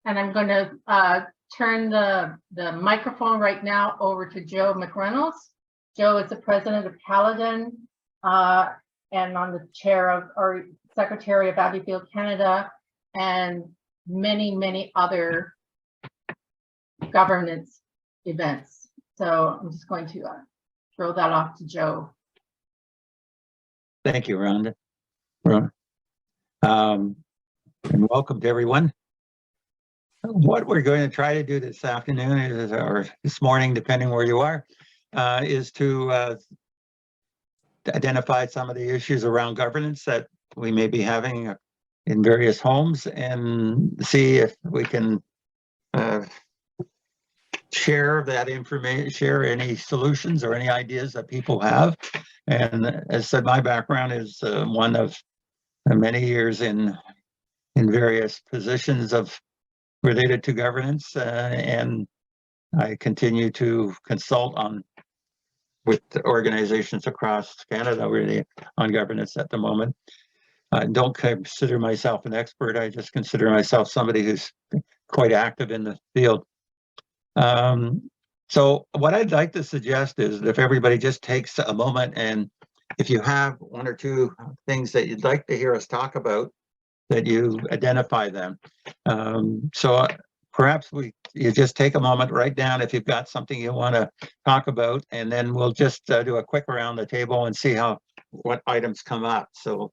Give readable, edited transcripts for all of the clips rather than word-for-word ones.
And I'm going to turn the microphone right now over to Joe McReynolds. Joe is the president of Caledon and on the chair of, or secretary of Abeyfield Canada, and many, many other governance events. So I'm just going to throw that off to Joe. Thank you, Rhonda. And welcome to everyone. What we're going to try to do this afternoon is, or this morning, depending where you are, is to identify some of the issues around governance that we may be having in various homes, and see if we can share that information, share any solutions or any ideas that people have. And as I said, my background is one of many years in various positions of related to governance, and I continue to consult with organizations across Canada really on governance at the moment. I don't consider myself an expert. I just consider myself somebody who's quite active in the field. So what I'd like to suggest is that if everybody just takes a moment, and if you have one or two things that you'd like to hear us talk about, that you identify them. So perhaps you just take a moment, write down if you've got something you want to talk about, and then we'll just do a quick around the table and see what items come up. So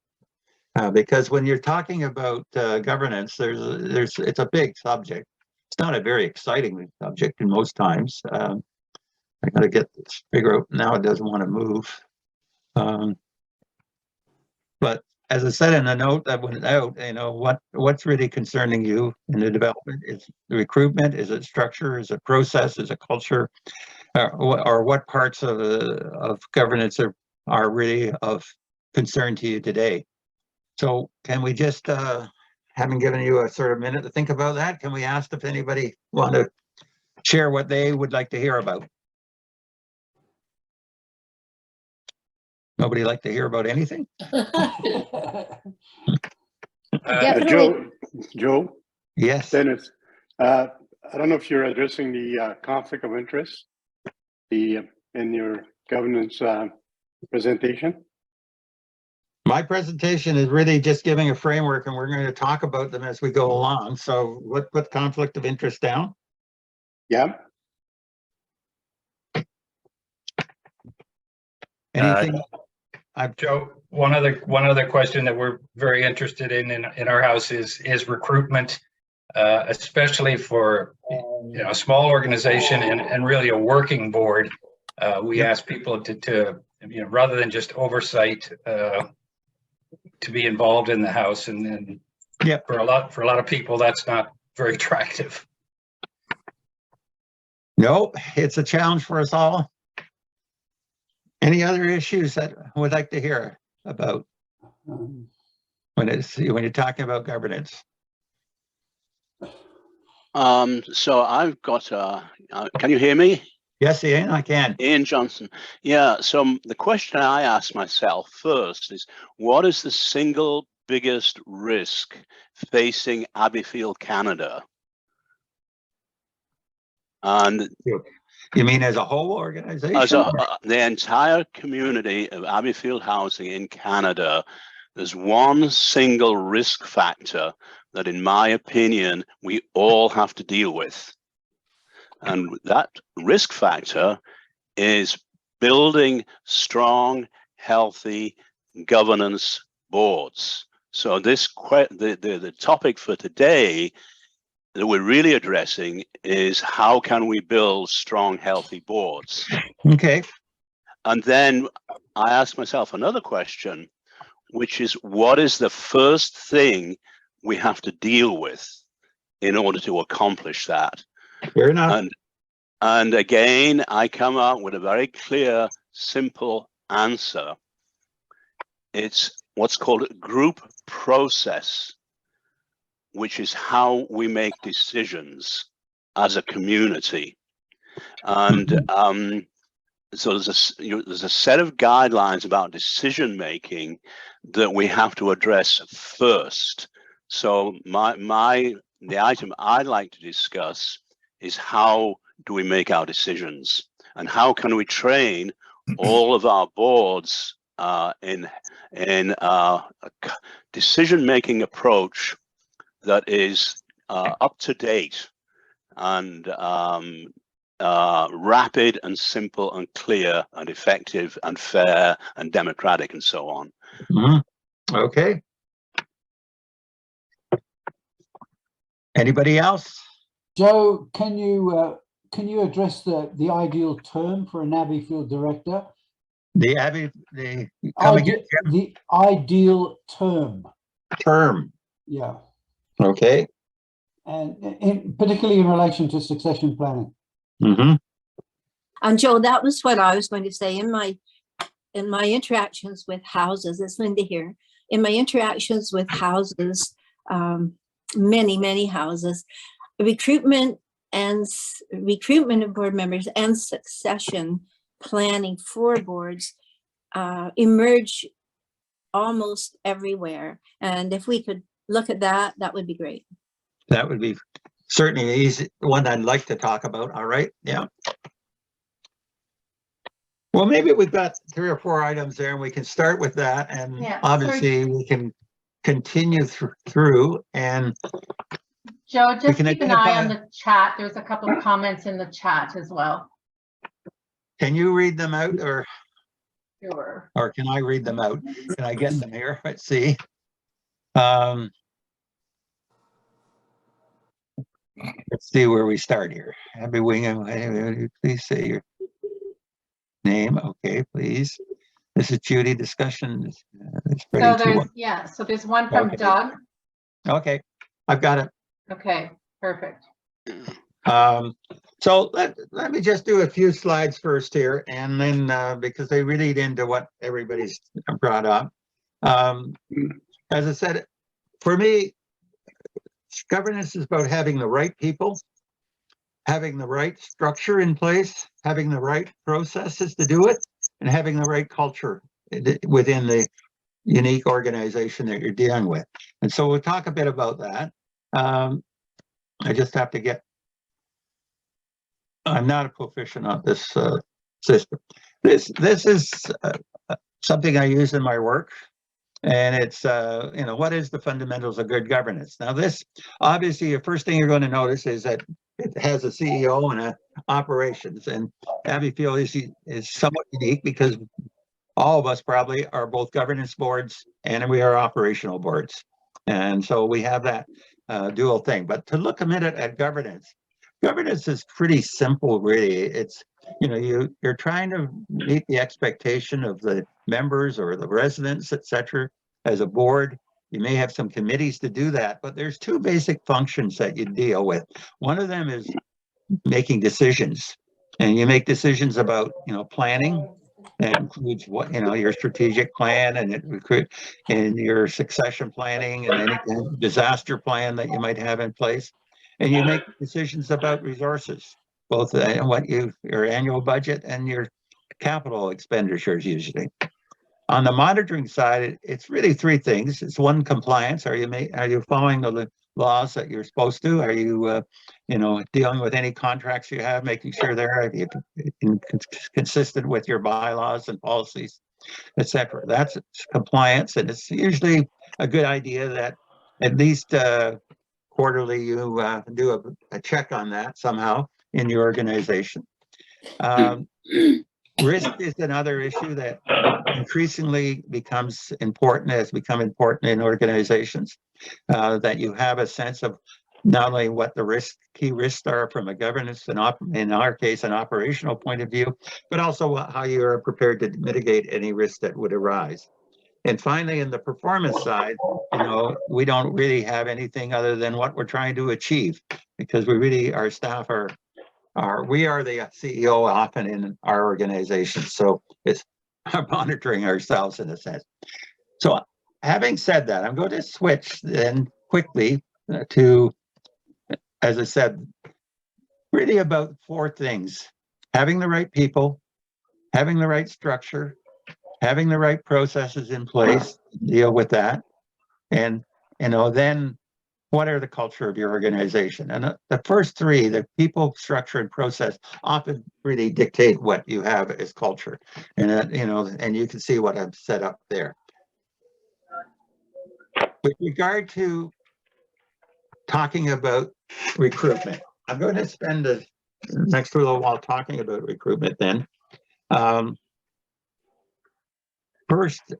because when you're talking about governance, it's a big subject. It's not a very exciting subject in most times. I got to get this figure out now. It doesn't want to move. But as I said in the note that went out, what's really concerning you in the development? Is the recruitment? Is it structure? Is it process? Is it culture? Or what parts of governance are really of concern to you today? So can we just, having given you a sort of minute to think about that, can we ask if anybody want to share what they would like to hear about? Nobody like to hear about anything? Joe? Yes. Dennis, I don't know if you're addressing the conflict of interest in your governance presentation. My presentation is really just giving a framework, and we're going to talk about them as we go along. So what put conflict of interest down? Yeah. Anything? Joe, one other question that we're very interested in our house is recruitment, especially for a small organization and really a working board. We ask people to rather than just oversight, to be involved in the house, and for a lot of people that's not very attractive. No, it's a challenge for us all. Any other issues that I would like to hear about when you're talking about governance? So I've got can you hear me? Yes, Ian, I can. Ian Johnson. Yeah, so the question I ask myself first is, what is the single biggest risk facing Abbeyfield Canada? And you mean as a whole organization? As the entire community of Abbeyfield housing in Canada, there's one single risk factor that, in my opinion, we all have to deal with. And that risk factor is building strong, healthy governance boards. So the topic for today that we're really addressing is, how can we build strong, healthy boards? Okay. And then I ask myself another question, which is, what is the first thing we have to deal with in order to accomplish that? Fair enough. And again, I come out with a very clear, simple answer. It's what's called a group process, which is how we make decisions as a community. And so there's a set of guidelines about decision making that we have to address first. So my The item I'd like to discuss is how do we make our decisions, and how can we train all of our boards in a decision-making approach that is up to date and rapid and simple and clear and effective and fair and democratic and so on. Okay. Anybody else? Joe, can you address the ideal term for an Abbeyfield director? Come again, The ideal term. term. Yeah, Okay. and particularly in relation to succession planning. Mm-hmm. And Joe, that was what I was going to say in my interactions with houses. It's Linda here. In my interactions with houses, many houses, recruitment of board members and succession planning for boards emerge almost everywhere. And if we could look at that, that would be great. That would be certainly an easy one I'd like to talk about. All right. Yeah. Well, maybe we've got 3 or 4 items there and we can start with that. And Yeah, obviously we can continue through and Joe, just can keep an eye identify- on the chat. There's a couple of comments in the chat as well. can you read them out or Sure. can I read them out? Can I get them here? Let's see. Let's see where we start here. Abby Wingham, please say your name. Okay, please. This is Judy. Discussion. So there's one from Okay. Doug. Okay, I've got it. Okay, perfect. So let me just do a few slides first here, and then because they really lead into what everybody's brought up. As I said, for me, governance is about having the right people, having the right structure in place, having the right processes to do it, and having the right culture within the unique organization that you're dealing with. And so we'll talk a bit about that. I just have to get, I'm not a proficient on this system. This is something I use in my work. And it's, what is the fundamentals of good governance? Now this, obviously, the first thing you're going to notice is that it has a CEO and operations. And Abbeyfield is somewhat unique because all of us probably are both governance boards and we are operational boards. And so we have that dual thing. But to look a minute at governance is pretty simple, really. It's, you're trying to meet the expectation of the members or the residents, etc. As a board. You may have some committees to do that, but there's 2 basic functions that you deal with. One of them is making decisions, and you make decisions about, planning. That includes what, your strategic plan and your succession planning and any kind of disaster plan that you might have in place. And you make decisions about resources, both your annual budget and your capital expenditures usually. On the monitoring side, it's really 3 things. It's 1, compliance. Are you following the laws that you're supposed to? Are you, dealing with any contracts you have, making sure they're consistent with your bylaws and policies, etc. That's compliance, and it's usually a good idea that at least quarterly you do a check on that somehow in your organization. Risk is another issue that increasingly has become important in organizations, that you have a sense of not only what the key risks are from a governance and in our case, an operational point of view, but also how you are prepared to mitigate any risk that would arise. And finally, in the performance side, we don't really have anything other than what we're trying to achieve, because our staff we are the CEO often in our organization. So it's monitoring ourselves in a sense. So having said that, I'm going to switch then quickly to, as I said, really about 4 things: having the right people, having the right structure, having the right processes in place to deal with that, and then what are the culture of your organization? And the first three, the people, structure, and process, often really dictate what you have as culture. And and you can see what I've set up there. With regard to talking about recruitment, I'm going to spend the next little while talking about recruitment then. First,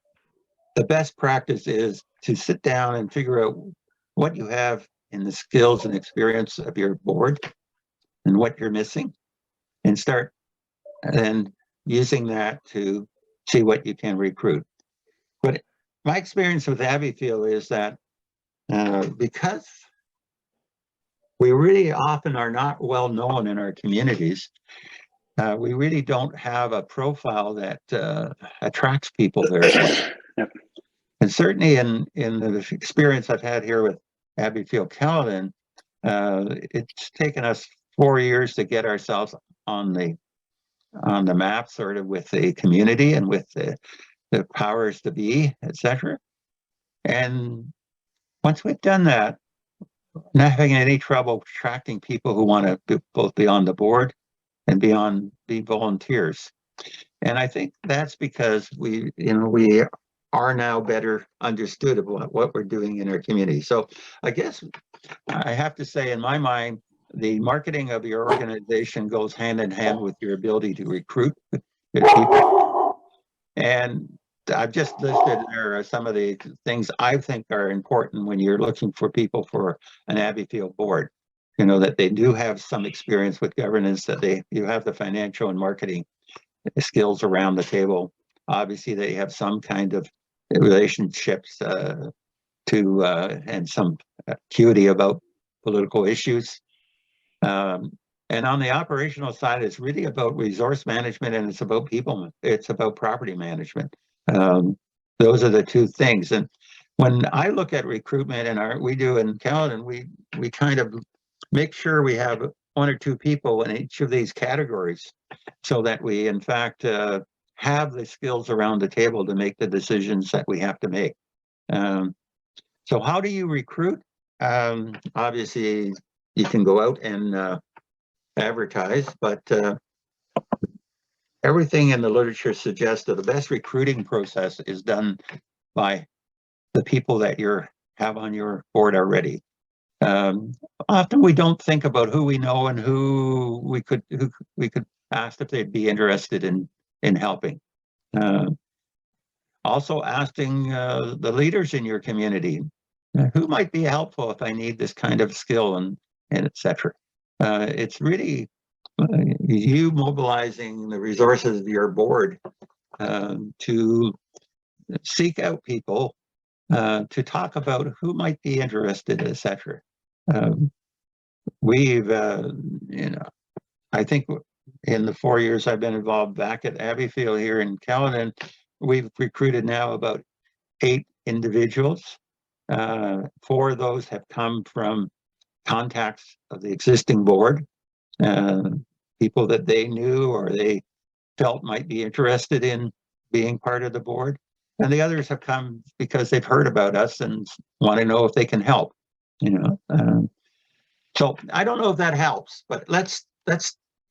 the best practice is to sit down and figure out what you have in the skills and experience of your board and what you're missing, and start then using that to see what you can recruit. But my experience with Abbeyfield is that because we really often are not well known in our communities, we really don't have a profile that attracts people very much. Yep. And certainly in the experience I've had here with Abbeyfield Caledon, it's taken us 4 years to get ourselves on the map, sort of with the community and with the powers to be, etc. And once we've done that, not having any trouble attracting people who want to both be on the board and be volunteers. And I think that's because we are now better understood about what we're doing in our community. So I guess I have to say, in my mind, the marketing of your organization goes hand in hand with your ability to recruit people. And I've just listed there some of the things I think are important when you're looking for people for an Abbeyfield board. That they do have some experience with governance, that you have the financial and marketing skills around the table. Obviously, they have some kind of relationships and some acuity about political issues. And on the operational side, it's really about resource management, and it's about people. It's about property management. Those are the two things. And when I look at recruitment, and we do in Caledon, we kind of make sure we have 1 or 2 people in each of these categories, so that we, in fact, have the skills around the table to make the decisions that we have to make. So how do you recruit? Obviously, you can go out and advertise, but everything in the literature suggests that the best recruiting process is done by the people that you have on your board already. Often we don't think about who we know and who we could ask if they'd be interested in helping. Also asking the leaders in your community, who might be helpful if I need this kind of skill, and etc. It's really you mobilizing the resources of your board to seek out people to talk about who might be interested, etc. We've, I think in the 4 years I've been involved back at Abbeyfield here in Caledon, we've recruited now about 8 individuals. 4 of those have come from contacts of the existing board, people that they knew or they felt might be interested in being part of the board. And the others have come because they've heard about us and want to know if they can help. So I don't know if that helps, but let's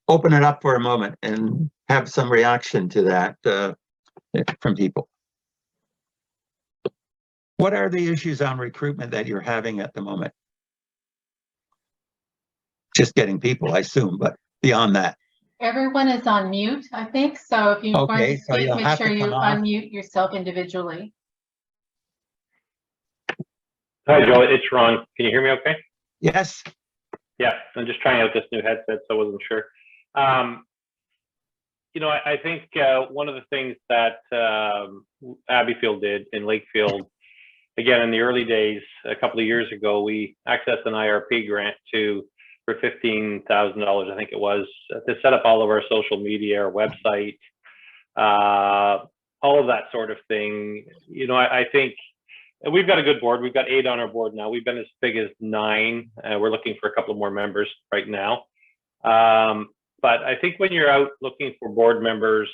open it up for a moment and have some reaction to that from people. What are the issues on recruitment that you're having at the moment? Just getting people, I assume, but beyond that. Everyone is on mute, I think. So if you're going Okay, to so speak, you'll make have sure to you come off. unmute yourself individually. Hi, Joe. It's Ron. Can you hear me okay? Yes. Yeah, I'm just trying out this new headset, so I wasn't sure. I think one of the things that Abbeyfield did in Lakefield, again, in the early days, a couple of years ago, we accessed an IRP grant for $15,000, I think it was, to set up all of our social media, our website, all of that sort of thing. I think we've got a good board. We've got 8 on our board now. We've been as big as 9. We're looking for a couple more members right now. But I think when you're out looking for board members,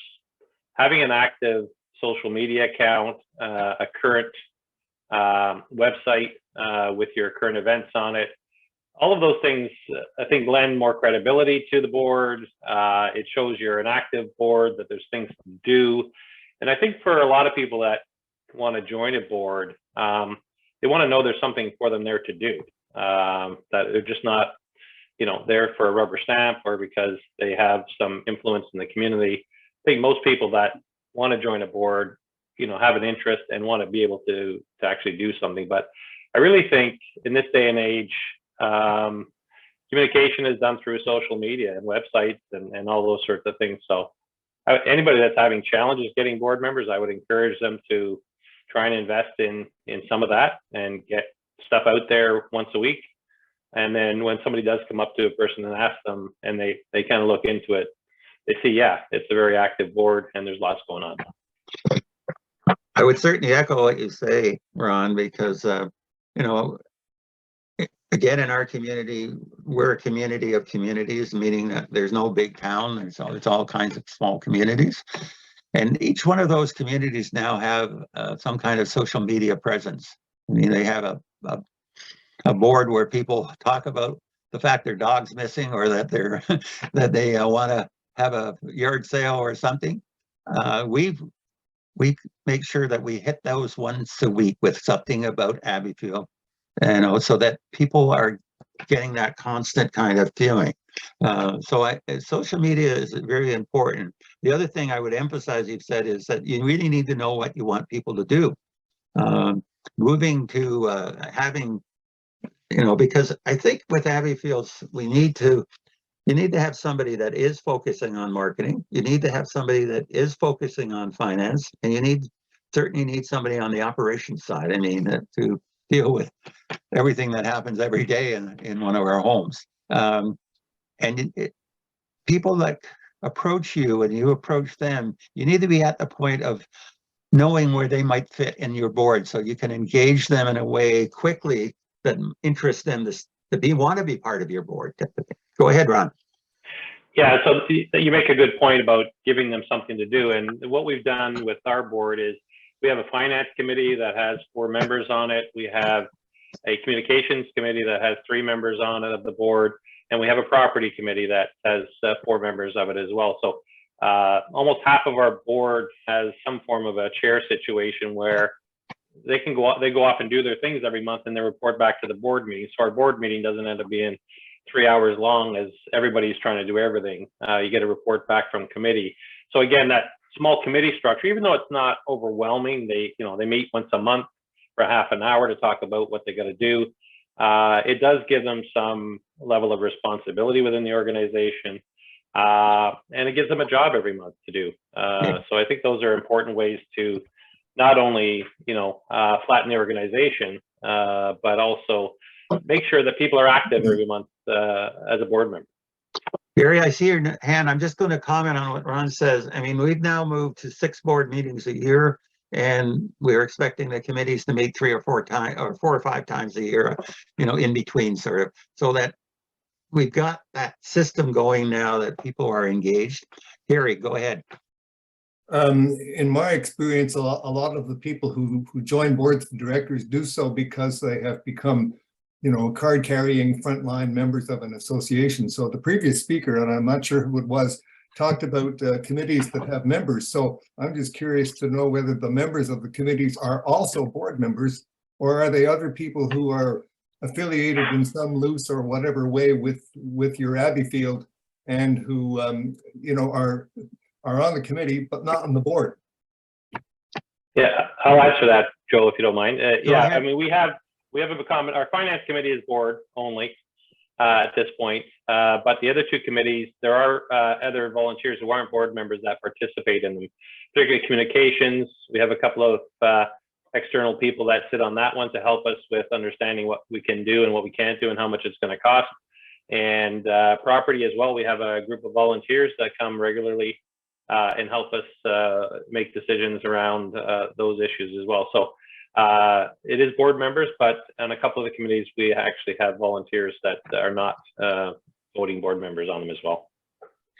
having an active social media account, a current website with your current events on it. All of those things, I think, lend more credibility to the board. It shows you're an active board, that there's things to do. And I think for a lot of people that want to join a board, they want to know there's something for them there to do, that they're just not, there for a rubber stamp or because they have some influence in the community. I think most people that want to join a board, have an interest and want to be able to actually do something. But I really think in this day and age, communication is done through social media and websites and all those sorts of things. So anybody that's having challenges getting board members, I would encourage them to try and invest in some of that and get stuff out there once a week. And then when somebody does come up to a person and ask them, and they kind of look into it, they see, yeah, it's a very active board and there's lots going on. I would certainly echo what you say, Ron, because, again, in our community, we're a community of communities, meaning that there's no big town. It's all kinds of small communities. And each one of those communities now have some kind of social media presence. I mean, they have a board where people talk about the fact their dog's missing or that they want to have a yard sale or something. We make sure that we hit those once a week with something about Abbeyfield, so that people are getting that constant kind of feeling. Social media is very important. The other thing I would emphasize, you've said, is that you really need to know what you want people to do. Moving to having, because I think with Abbeyfields, you need to have somebody that is focusing on marketing. You need to have somebody that is focusing on finance, and you certainly need somebody on the operations side. I mean, to deal with everything that happens every day in one of our homes. People that approach you and you approach them, you need to be at the point of knowing where they might fit in your board, so you can engage them in a way quickly that interests them to want to be part of your board. Go ahead, Ron. Yeah, so you make a good point about giving them something to do. And what we've done with our board is we have a finance committee that has 4 members on it. We have a communications committee that has 3 members on it of the board. And we have a property committee that has 4 members of it as well. So almost half of our board has some form of a chair situation where they go off and do their things every month and they report back to the board meeting. So our board meeting doesn't end up being 3 hours long as everybody's trying to do everything. You get a report back from committee. So again, that small committee structure, even though it's not overwhelming, they meet once a month for half an hour to talk about what they got to do. It does give them some level of responsibility within the organization. And it gives them a job every month to do. So I think those are important ways to not only, flatten the organization, but also make sure that people are active every month as a board member. Gary, I see your hand. I'm just going to comment on what Ron says. I mean, we've now moved to 6 board meetings a year, and we're expecting the committees to meet 3 or 4 times, or 4 or 5 times a year, in between, sort of, so that we've got that system going now that people are engaged. Gary, go ahead. In my experience, a lot of the people who join boards of directors do so because they have become, card-carrying frontline members of an association. So the previous speaker, and I'm not sure who it was, talked about committees that have members. So I'm just curious to know whether the members of the committees are also board members, or are they other people who are affiliated in some loose or whatever way with your Abbeyfield, and who are on the committee but not on the board. Yeah, I'll answer that, Joe, if you don't mind. Yeah, ahead. I mean, we have a comment. Our finance committee is board only at this point, but the other 2 committees, there are other volunteers who aren't board members that participate in them, particularly communications. We have a couple of external people that sit on that one to help us with understanding what we can do and what we can't do and how much it's going to cost. And property as well, we have a group of volunteers that come regularly and help us make decisions around those issues as well. So it is board members, but on a couple of the committees, we actually have volunteers that are not voting board members on them as well.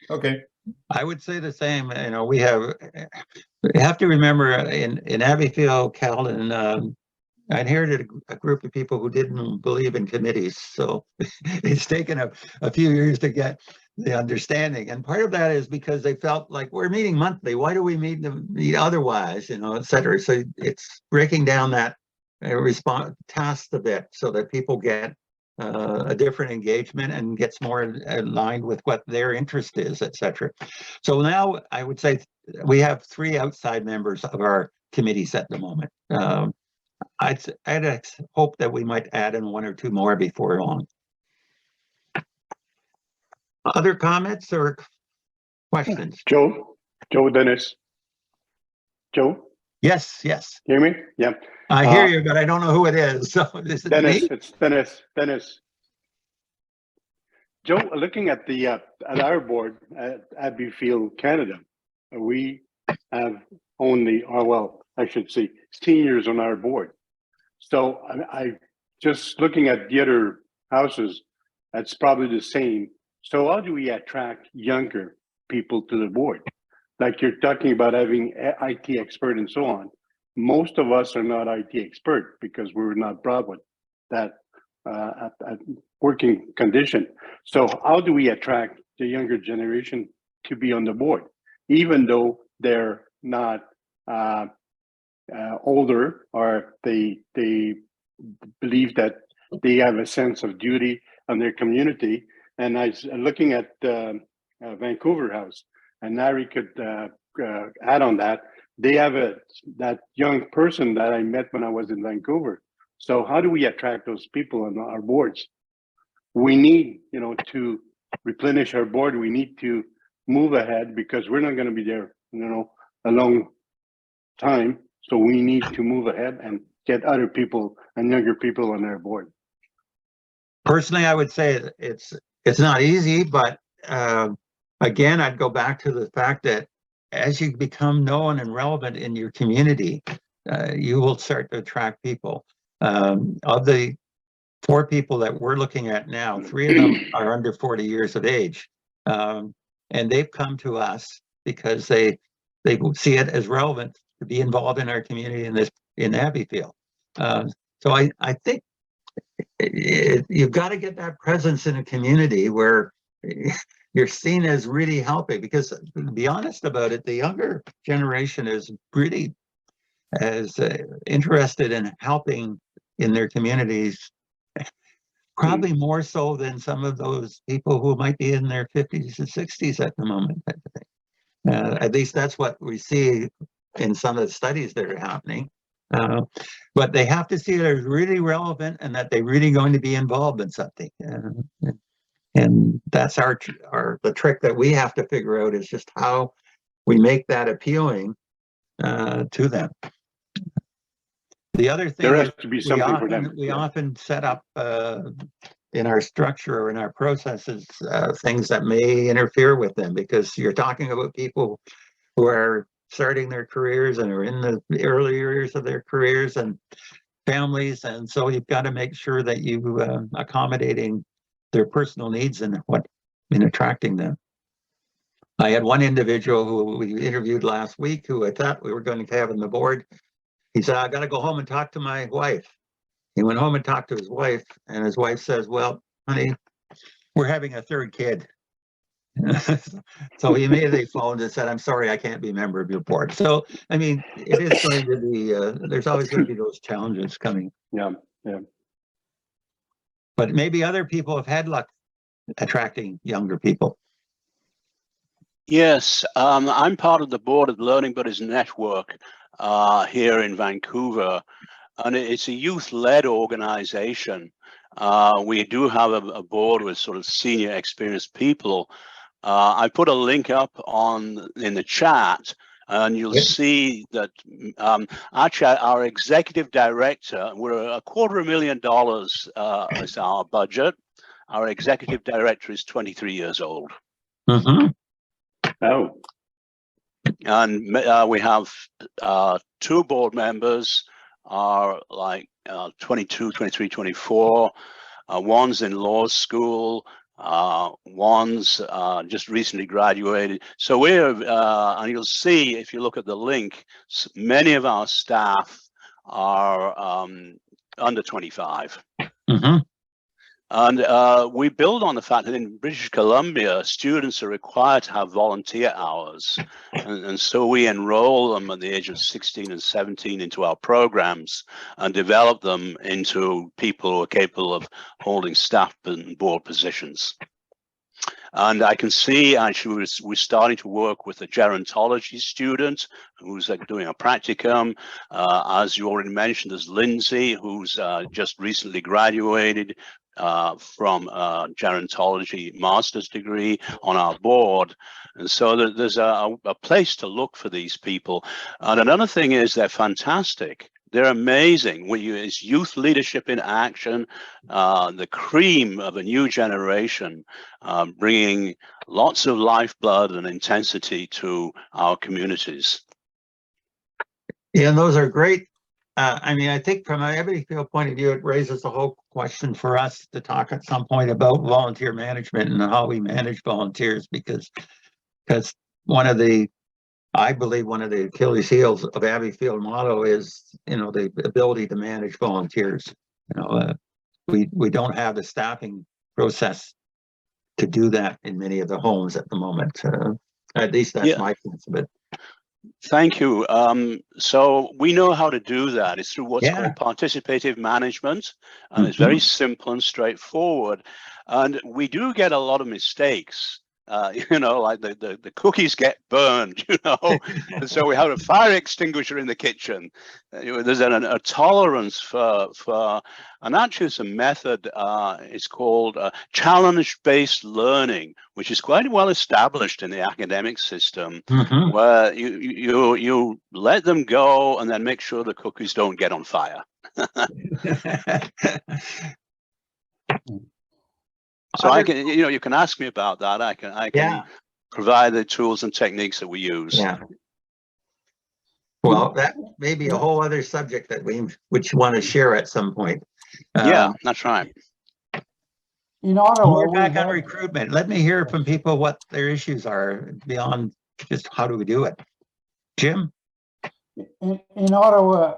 Okay. I would say the same. We have to remember in Abbeyfield Caledon, I inherited a group of people who didn't believe in committees. So it's taken a few years to get the understanding. And part of that is because they felt like we're meeting monthly. Why do we meet otherwise, et cetera. So it's breaking down that response task a bit so that people get a different engagement and gets more aligned with what their interest is, et cetera. So now I would say we have 3 outside members of our committees at the moment. I'd hope that we might add in 1 or 2 more before long. Other comments or questions? Joe, Dennis. Joe, Yes. hear me? Yeah. I hear you, but I don't know who it is. So is it Dennis, me? it's Dennis. Joe, looking at the at our board at Abbeyfield Canada, we have only, or well, I should say, seniors on our board. So I just looking at the other houses, that's probably the same. So how do we attract younger people to the board? Like you're talking about having IT expert and so on. Most of us are not IT expert because we're not brought with that at working condition. So how do we attract the younger generation to be on the board, even though they're not older, or they believe that they have a sense of duty on their community? And I was looking at Vancouver House, and Larry could add on that. They have that young person that I met when I was in Vancouver. So how do we attract those people on our boards? We need, to replenish our board. We need to move ahead because we're not going to be there, a long time. So we need to move ahead and get other people and younger people on our board. Personally, I would say it's not easy, but again, I'd go back to the fact that as you become known and relevant in your community, you will start to attract people. Of the 4 people that we're looking at now, 3 of them are under 40 years of age, and they've come to us because they see it as relevant to be involved in our community in Abbeyfield. So I think you've got to get that presence in a community where you're seen as really helping, because to be honest about it, the younger generation is really as interested in helping in their communities, probably more so than some of those people who might be in their 50s and 60s at the moment. At least that's what we see in some of the studies that are happening. But they have to see it as really relevant and that they're really going to be involved in something. And that's the trick that we have to figure out, is just how we make that appealing to them. The other thing There has to be something for them. we often set up in our structure or in our processes things that may interfere with them, because you're talking about people who are starting their careers and are in the early years of their careers and families, and so you've got to make sure that you accommodating their personal needs and in attracting them. I had one individual who we interviewed last week who I thought we were going to have on the board. He said, I got to go home and talk to my wife. He went home and talked to his wife, and his wife says, well, honey, we're having a 3rd kid. So he immediately phoned and said, I'm sorry, I can't be a member of your board. So, I mean, it is going to be, there's always going to be those challenges coming. Yeah. But maybe other people have had luck attracting younger people. Yes, I'm part of the board of Learning Buddies Network here in Vancouver, and it's a youth-led organization. We do have a board with sort of senior experienced people. I put a link up in the chat, and you'll see that actually our executive director, we're $250,000 is our budget. Our executive director is 23 years old. Mm-hmm. Oh. And we have 2 board members are like 22, 23, 24. One's in law school. One's just recently graduated. So we're, and you'll see if you look at the link, many of our staff are under 25. Mhm. And we build on the fact that in British Columbia, students are required to have volunteer hours. And so we enroll them at the age of 16 and 17 into our programs and develop them into people who are capable of holding staff and board positions. And I can see actually we're starting to work with a gerontology student who's doing a practicum. As you already mentioned, there's Lindsay, who's just recently graduated from a gerontology master's degree on our board. And so there's a place to look for these people. And another thing is they're fantastic. They're amazing. It's youth leadership in action, the cream of a new generation, bringing lots of lifeblood and intensity to our communities. Yeah, and those are great. I mean, I think from an Abbeyfield point of view, it raises a whole question for us to talk at some point about volunteer management and how we manage volunteers, because one of the, I believe one of the Achilles heels of Abbeyfield motto is, you know, the ability to manage volunteers. You know, we don't have the staffing process to do that in many of the homes at the moment. At least that's my sense of it. Thank you. So we know how to do that. It's through what's called participative management, and it's very simple and straightforward. And we do get a lot of mistakes. You know, like the cookies get burned, you know, and so we have a fire extinguisher in the kitchen. There's a tolerance for, and actually it's a method, it's called challenge-based learning, which is quite well established in the academic system, where you let them go and then make sure the cookies don't get on fire. So I can, you know, you can ask me about that. I can provide the tools and techniques that we use. Yeah. Well, that may be a whole other subject that we want to share at some point. Yeah, that's right. In Ottawa, we're back on recruitment. Let me hear from people what their issues are beyond just how do we do it. Jim? In Ottawa,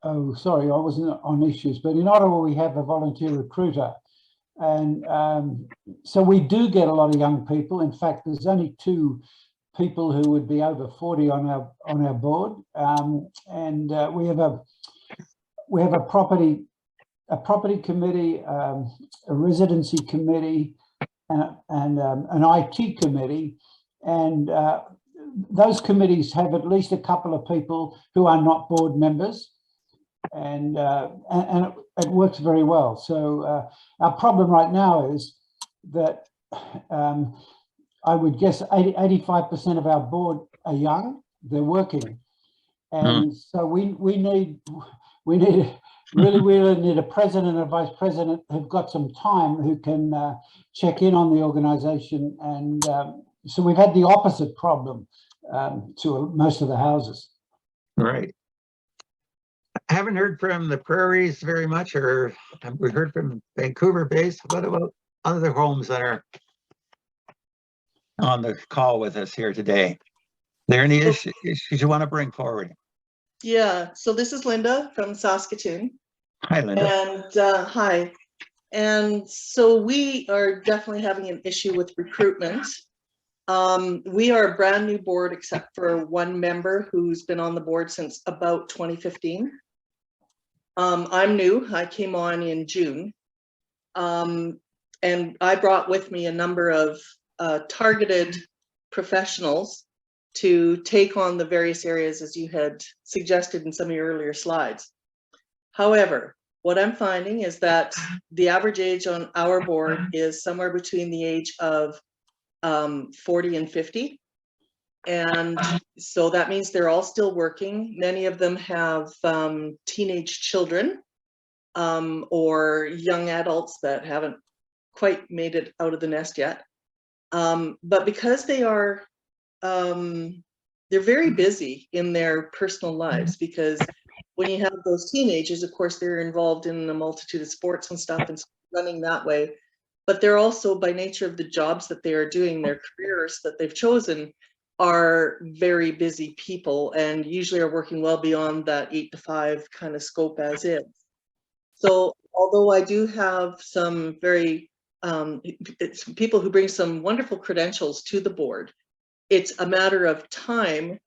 oh, sorry, I wasn't on issues, but in Ottawa, we have a volunteer recruiter. And so we do get a lot of young people. In fact, there's only 2 people who would be over 40 on our board, and we have a property committee, a residency committee, and an IT committee, and those committees have at least a couple of people who are not board members. And it works very well. So our problem right now is that I would guess 85% of our board are young. They're working, and so we really need a president and a vice president who've got some time, who can check in on the organisation. And so we've had the opposite problem to most of the houses. Right. I haven't heard from the prairies very much, or we heard from Vancouver base. What about other homes that are on the call with us here today? Are there any issues you want to bring forward? Yeah, so this is Linda from Saskatoon. Hi, Linda. And hi. And so we are definitely having an issue with recruitment. We are a brand new board, except for 1 member who's been on the board since about 2015. I'm new. I came on in June. And I brought with me a number of targeted professionals to take on the various areas as you had suggested in some of your earlier slides. However, what I'm finding is that the average age on our board is somewhere between the age of 40 and 50. And so that means they're all still working. Many of them have teenage children or young adults that haven't quite made it out of the nest yet. But because they are, they're very busy in their personal lives, because when you have those teenagers, of course, they're involved in a multitude of sports and stuff and running that way. But they're also, by nature of the jobs that they are doing, their careers that they've chosen, are very busy people and usually are working well beyond that 8 to 5 kind of scope as is. So although I do have some very people who bring some wonderful credentials to the board, it's a matter of time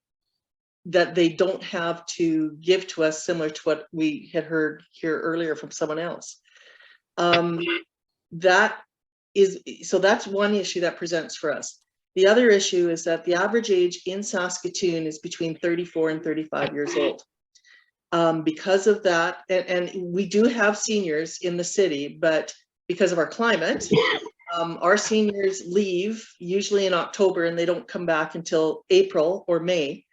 that they don't have to give to us, similar to what we had heard here earlier from someone else. That's one issue that presents for us. The other issue is that the average age in Saskatoon is between 34 and 35 years old. Because of that, and we do have seniors in the city, but because of our climate, our seniors leave usually in October and they don't come back until April or May.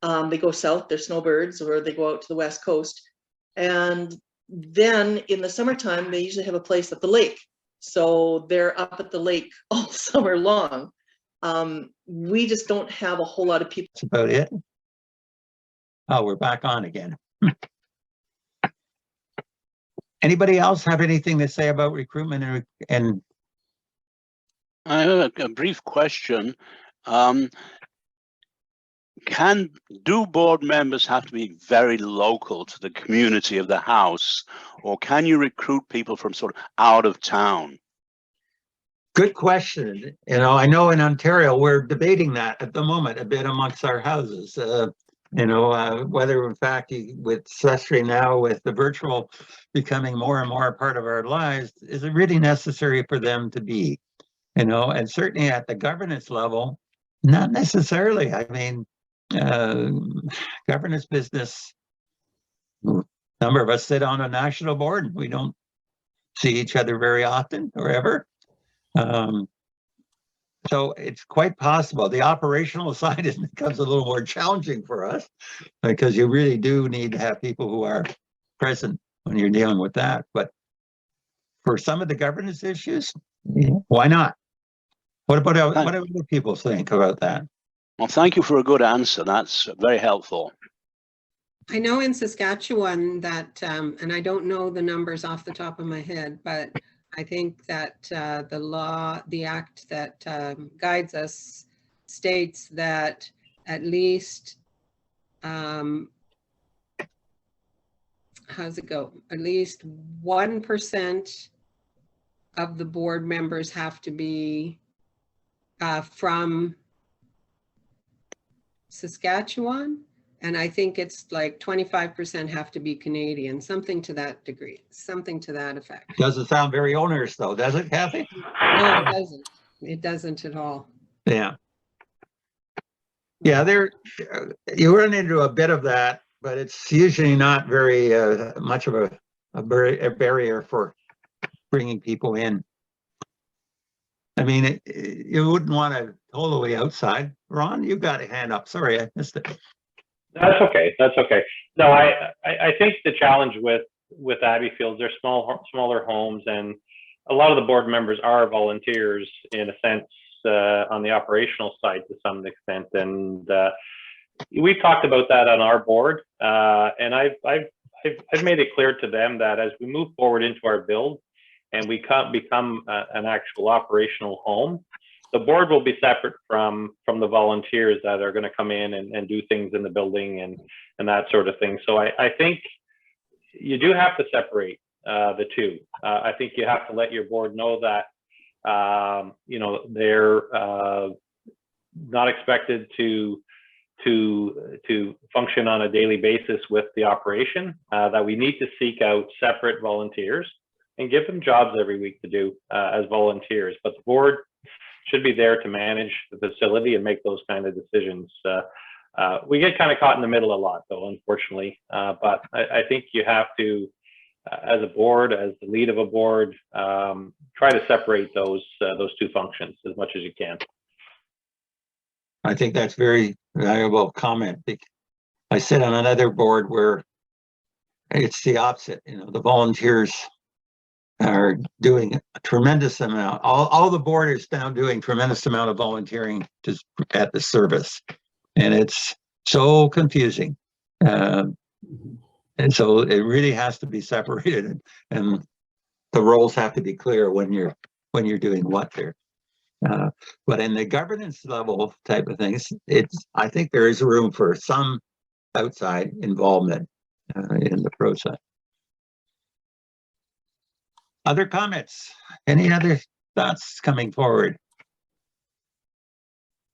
They go south, they're snowbirds, or they go out to the West Coast. And then in the summertime, they usually have a place at the lake. So they're up at the lake all summer long. We just don't have a whole lot of people. That's about it. Oh, we're back on again. Anybody else have anything to say about recruitment and I have a brief question. Do board members have to be very local to the community of the house, or can you recruit people from sort of out of town? Good question. You know, I know in Ontario, we're debating that at the moment a bit amongst our houses. Whether in fact, especially now with the virtual becoming more and more a part of our lives, is it really necessary for them to be? And certainly at the governance level, not necessarily. I mean, governance business, a number of us sit on a national board. We don't see each other very often or ever. So it's quite possible. The operational side becomes a little more challenging for us because you really do need to have people who are present when you're dealing with that. But for some of the governance issues, why not? What do other people think about that? Well, thank you for a good answer. That's very helpful. I know in Saskatchewan that, and I don't know the numbers off the top of my head, but I think that the act that guides us states that at least, how's it go? At least 1% of the board members have to be from Saskatchewan. And I think it's like 25% have to be Canadian, something to that degree, something to that effect. Doesn't sound very onerous though, does it, Kathy? No, it doesn't. It doesn't at all. Yeah. Yeah, you run into a bit of that, but it's usually not very much of a barrier for bringing people in. I mean, you wouldn't want to totally outside. Ron, you got a hand up. Sorry, I missed it. That's okay. That's okay. No, I think the challenge with Abbeyfields, they're smaller homes, and a lot of the board members are volunteers in a sense on the operational side to some extent. And we've talked about that on our board, and I've made it clear to them that as we move forward into our build and we become an actual operational home, the board will be separate from the volunteers that are going to come in and do things in the building and that sort of thing. So I think you do have to separate the two. I think you have to let your board know that they're not expected to function on a daily basis with the operation, that we need to seek out separate volunteers and give them jobs every week to do as volunteers. But the board should be there to manage the facility and make those kind of decisions. We get kind of caught in the middle a lot though, unfortunately. But I think you have to, as a board, as the lead of a board, try to separate those two functions as much as you can. I think that's very valuable comment. I sit on another board where it's the opposite. The volunteers are doing a tremendous amount. All the board is now doing tremendous amount of volunteering just at the service, and it's so confusing. And so it really has to be separated, and the roles have to be clear when you're doing what there. But in the governance level type of things, I think there is room for some outside involvement in the process. Other comments? Any other thoughts coming forward?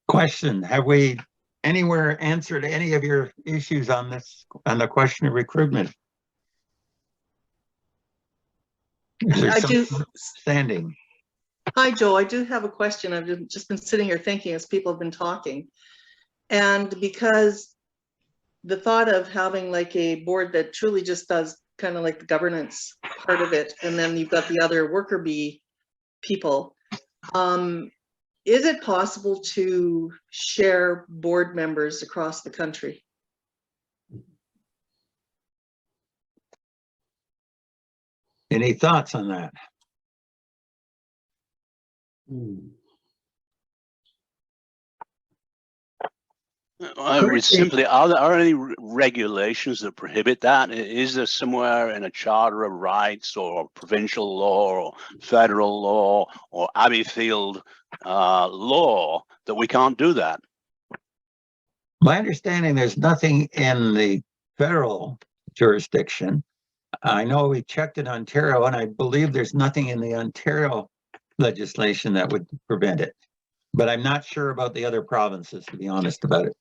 Question, have we anywhere answered any of your issues on this, on the question of recruitment? Is there I do. something standing? Hi, Joe. I do have a question. I've just been sitting here thinking as people have been talking. And because the thought of having like a board that truly just does kind of like the governance part of it, and then you've got the other worker bee people, is it possible to share board members across the country? Any thoughts on that? I would simply, are there any regulations that prohibit that? Is there somewhere in a charter of rights or provincial law or federal law or Abbeyfield law that we can't do that? My understanding, there's nothing in the federal jurisdiction. I know we checked in Ontario, and I believe there's nothing in the Ontario legislation that would prevent it. But I'm not sure about the other provinces, to be honest about it.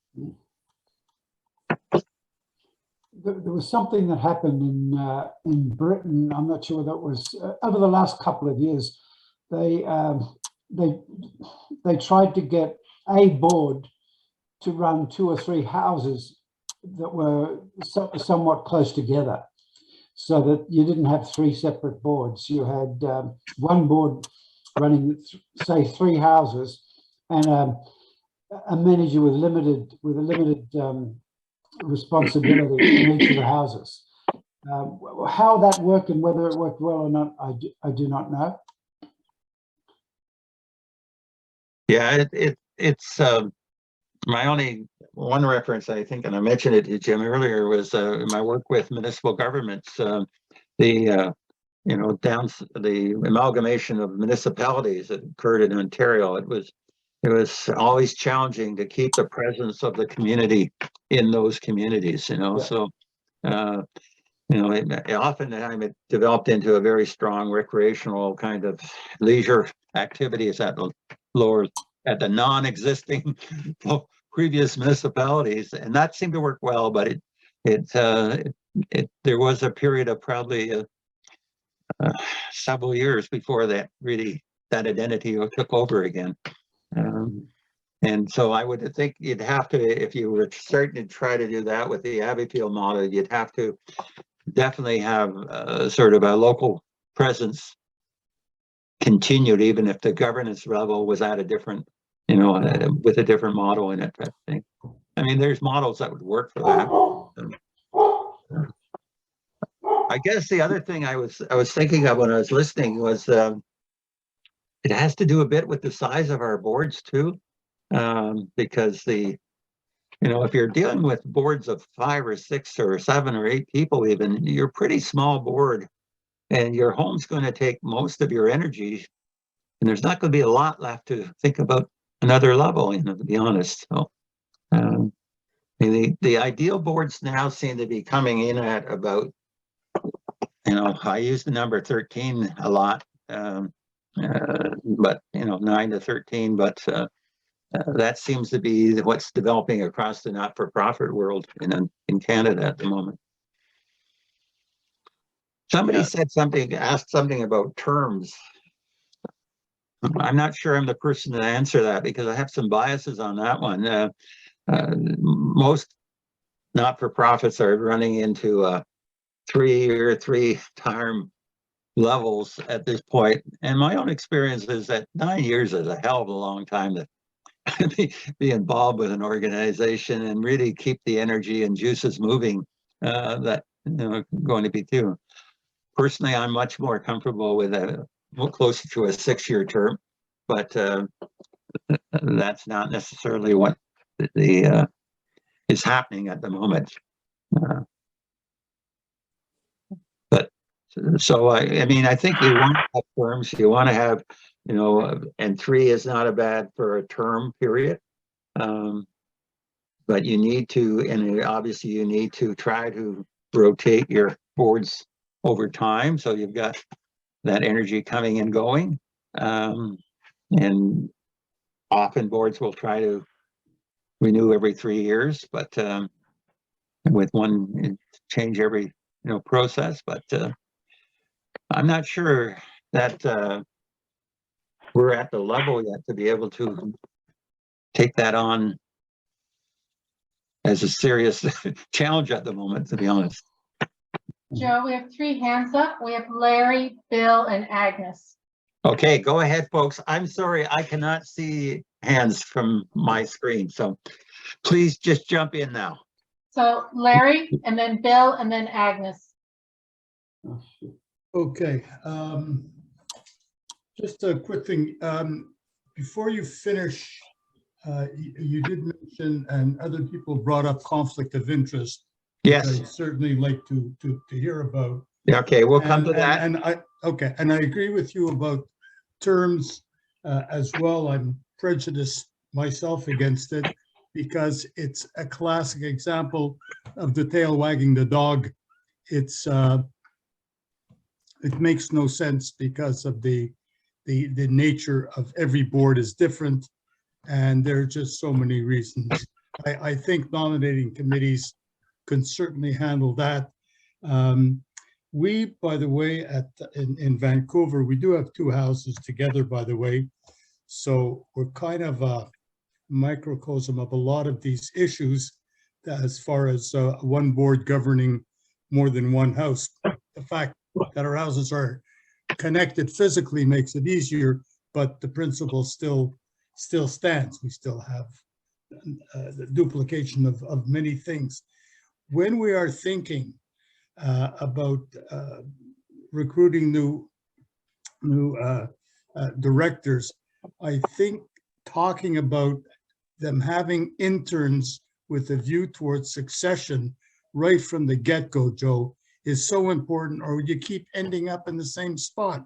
There was something that happened in Britain. I'm not sure whether it was over the last couple of years. They tried to get a board to run 2 or 3 houses that were somewhat close together, so that you didn't have 3 separate boards. You had one board running, say, 3 houses, and a manager with a limited responsibility in each of the houses. How that worked and whether it worked well or not, I do not know. Yeah, it's my only one reference, I think, and I mentioned it to Jim earlier, was my work with municipal governments. The amalgamation of municipalities that occurred in Ontario. It was always challenging to keep the presence of the community in those communities, Yeah. So, oftentimes it developed into a very strong recreational kind of leisure activities at the non-existing previous municipalities, and that seemed to work well. But there was a period of probably several years before that identity took over again. And so I would think you'd have to, if you were starting to try to do that with the Abbeyfield model, you'd have to definitely have sort of a local presence continued, even if the governance level was at a different, with a different model in it, type thing. I mean, there's models that would work for that. I guess the other thing I was thinking of when I was listening was it has to do a bit with the size of our boards too. Because if you're dealing with boards of 5 or 6 or 7 or 8 people, even, you're a pretty small board, and your home's going to take most of your energy, and there's not going to be a lot left to think about another level, to be honest. So the ideal boards now seem to be coming in at about, I use the number 13 a lot, but 9 to 13, but that seems to be what's developing across the not-for-profit world in Canada at the moment. Somebody asked something about terms. I'm not sure I'm the person to answer that, because I have some biases on that one. Most not-for-profits are running into 3-term levels at this point. And my own experience is that 9 years is a hell of a long time to be involved with an organization and really keep the energy and juices moving that going to be too. Personally, I'm much more comfortable with closer to a 6-year term, but that's not necessarily what is happening at the moment. But So I mean, I think you want to have terms, you want to have, you know, and 3 is not a bad for a term period. But you need to, and obviously you need to try to rotate your boards over time. So you've got that energy coming and going. And often boards will try to renew every 3 years, but with one change every, you know, process. But I'm not sure that we're at the level yet to be able to take that on as a serious challenge at the moment, to be honest. Joe, we have 3 hands up. We have Larry, Bill, and Agnes. Okay, go ahead, folks. I'm sorry, I cannot see hands from my screen, so please just jump in now. So Larry, and then Bill, and then Agnes. Okay, just a quick thing. Before you finish, you did mention, and other people brought up conflict of interest. Yes. I'd certainly like to hear about. Okay, we'll come to that. And I agree with you about terms as well. I'm prejudiced myself against it because it's a classic example of the tail wagging the dog. It's it makes no sense because of the nature of every board is different, and there are just so many reasons. I think nominating committees can certainly handle that. We, by the way, in Vancouver, we do have 2 houses together, by the way. So we're kind of a microcosm of a lot of these issues as far as one board governing more than one house. The fact that our houses are connected physically makes it easier, but the principle still stands. We still have the duplication of many things. When we are thinking about recruiting new directors, I think talking about them having interns with a view towards succession right from the get-go, Joe, is so important, or you keep ending up in the same spot.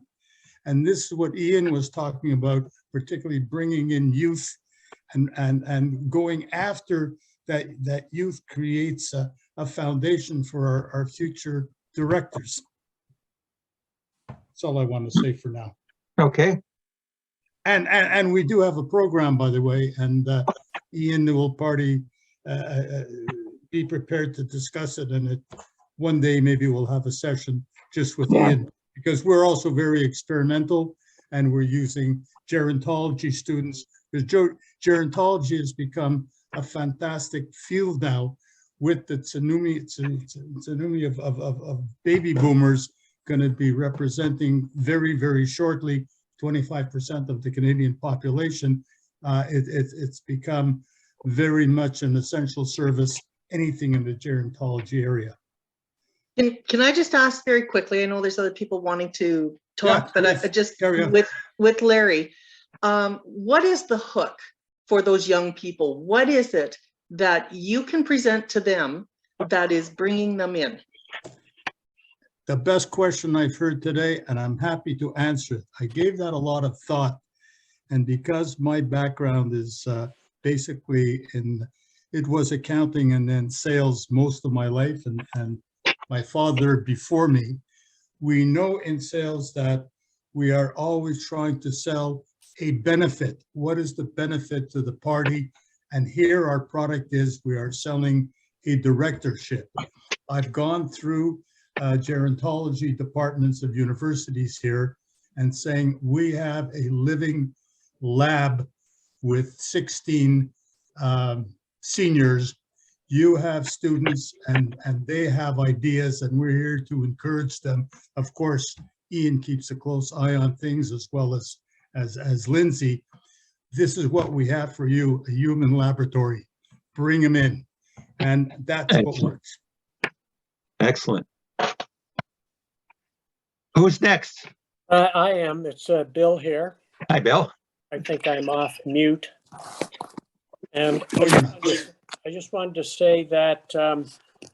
And this is what Ian was talking about, particularly bringing in youth and going after that youth creates a foundation for our future directors. That's all I want to say for now. Okay. And we do have a program, by the way, and Ian will be prepared to discuss it, and one day maybe we'll have a session just with Ian, because we're also very experimental, and we're using gerontology students, because gerontology has become a fantastic field now with the tsunami of baby boomers going to be representing very, very shortly 25% of the Canadian population. It's become very much an essential service, anything in the gerontology area. Can I just ask very quickly? I know there's other people wanting to talk, but yes. I just Carry on. with Larry, what is the hook for those young people? What is it that you can present to them that is bringing them in? The best question I've heard today, and I'm happy to answer it. I gave that a lot of thought, and because my background is basically it was accounting and then sales most of my life, and my father before me, we know in sales that we are always trying to sell a benefit. What is the benefit to the party? And here our product is, we are selling a directorship. I've gone through gerontology departments of universities here and saying we have a living lab with 16 seniors. You have students and they have ideas, and we're here to encourage them. Of course, Ian keeps a close eye on things, as well as Lindsay. This is what we have for you, a human laboratory. Bring them in. And that's what works. Excellent. Who's next? I am. It's Bill here. Hi, Bill. I think I'm off mute. And I just wanted to say that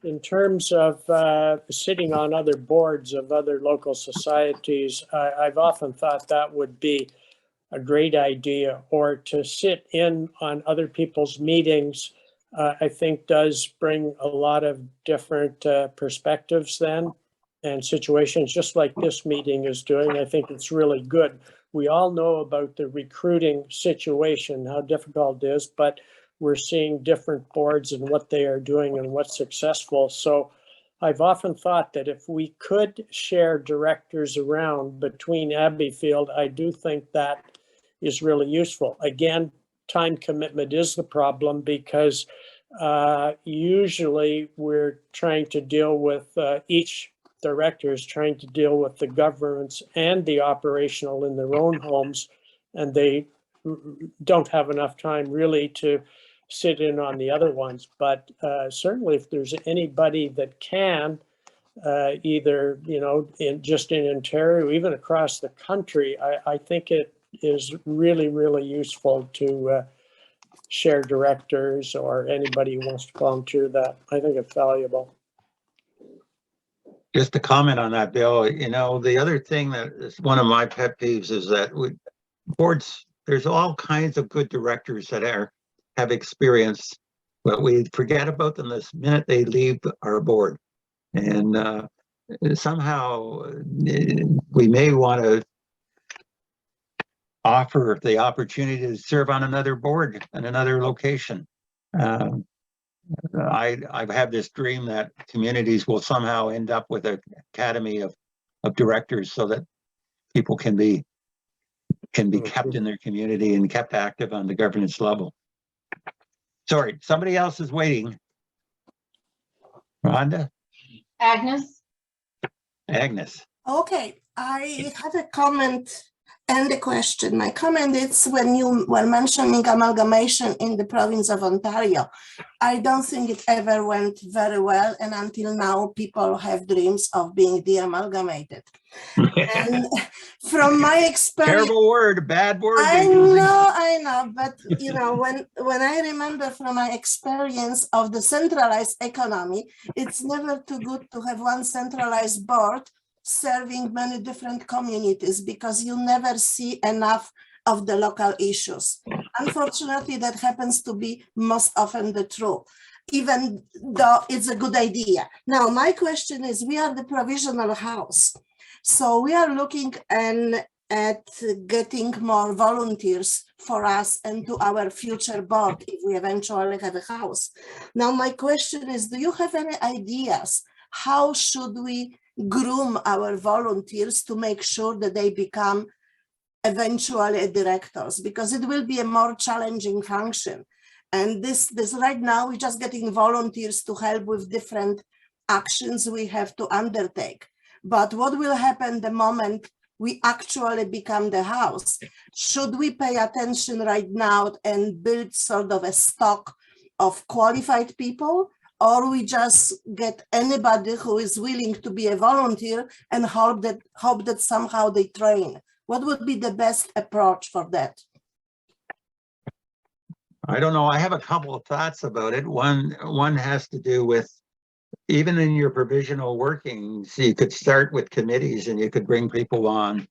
in terms of sitting on other boards of other local societies, I've often thought that would be a great idea, or to sit in on other people's meetings, I think does bring a lot of different perspectives then and situations, just like this meeting is doing. I think it's really good. We all know about the recruiting situation, how difficult it is, but we're seeing different boards and what they are doing and what's successful. So I've often thought that if we could share directors around between Abbeyfield, I do think that is really useful. Again, time commitment is the problem, because usually we're trying to deal with each director is trying to deal with the governance and the operational in their own homes, and they don't have enough time really to sit in on the other ones. But certainly if there's anybody that can, either, you know, just in Ontario, even across the country, I think it is really, really useful to share directors or anybody who wants to volunteer that. I think it's valuable. Just to comment on that, Bill, you know, the other thing that is one of my pet peeves is that boards, there's all kinds of good directors that have experience, but we forget about them this minute they leave our board. And somehow we may want to offer the opportunity to serve on another board in another location. I have this dream that communities will somehow end up with an academy of directors, so that people can be kept in their community and kept active on the governance level. Sorry, somebody else is waiting. Rhonda? Agnes? Agnes. Okay, I have a comment and a question. My comment is, when you were mentioning amalgamation in the province of Ontario, I don't think it ever went very well, and until now people have dreams of being de-amalgamated. And from my experience— Terrible word, bad word. I know, but you know, when I remember from my experience of the centralized economy, it's never too good to have one centralized board serving many different communities, because you never see enough of the local issues. Unfortunately, that happens to be most often the truth, even though it's a good idea. Now, my question is, we are the provisional house, so we are looking at getting more volunteers for us and to our future board if we eventually have a house. Now, my question is, do you have any ideas? How should we groom our volunteers to make sure that they become eventually directors? Because it will be a more challenging function. And this right now, we're just getting volunteers to help with different actions we have to undertake. But what will happen the moment we actually become the house? Should we pay attention right now and build sort of a stock of qualified people, or we just get anybody who is willing to be a volunteer and hope that somehow they train? What would be the best approach for that? I don't know. I have a couple of thoughts about it. One has to do with, even in your provisional workings, you could start with committees and you could bring people on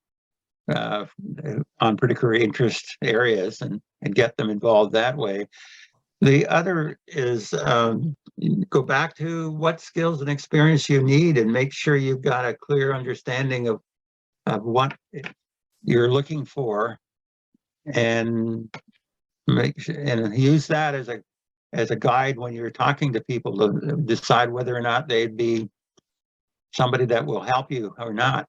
particular interest areas and get them involved that way. The other is go back to what skills and experience you need and make sure you've got a clear understanding of what you're looking for, and use that as a guide when you're talking to people to decide whether or not they'd be somebody that will help you or not.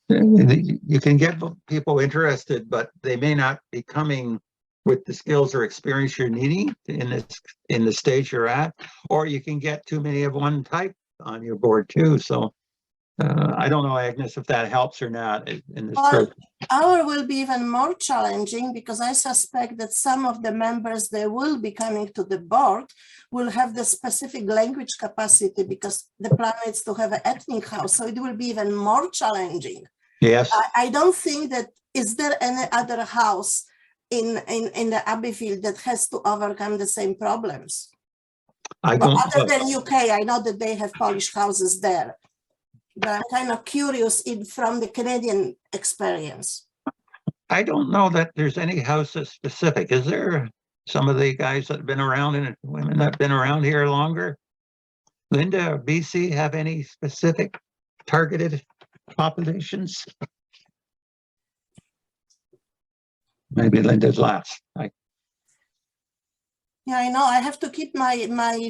You can get people interested, but they may not be coming with the skills or experience you're needing in the stage you're at, or you can get too many of one type on your board too. So I don't know, Agnes, if that helps or not in this process. Our will be even more challenging, because I suspect that some of the members that will be coming to the board will have the specific language capacity, because the plan is to have an ethnic house. So it will be even more challenging. Yes. I don't think that, is there any other house in the Abbeyfield that has to overcome the same problems? I Well, don't other know. than UK, I know that they have Polish houses there. But I'm kind of curious from the Canadian experience. I don't know that there's any houses specific. Is there some of the guys that have been around and women that have been around here longer? Linda, BC, have any specific targeted populations? Maybe Linda's last. Yeah, I know. I have to keep my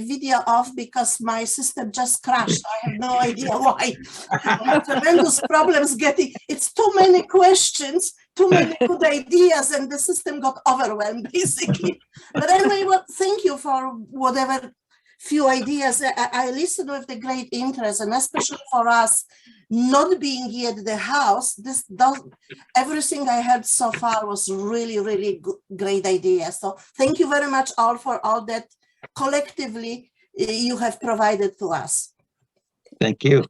video off because my system just crashed. I have no idea why. I have tremendous problems getting. It's too many questions, too many good ideas, and the system got overwhelmed basically. But anyway, well, thank you for whatever few ideas. I listened with the great interest, and especially for us not being here at the house, everything I heard so far was really great idea. So thank you very much all for all that collectively you have provided to us. Thank you.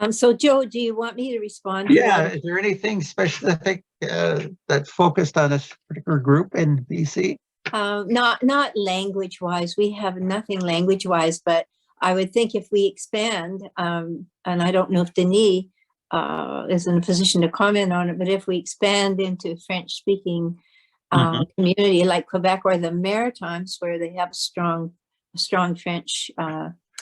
So Joe, do you want me to respond to Yeah, that? is there anything specific that's focused on a particular group in BC? Not language wise. We have nothing language wise, but I would think if we expand, and I don't know if Denis is in a position to comment on it, but if we expand into French speaking community like Quebec or the Maritimes, where they have a strong French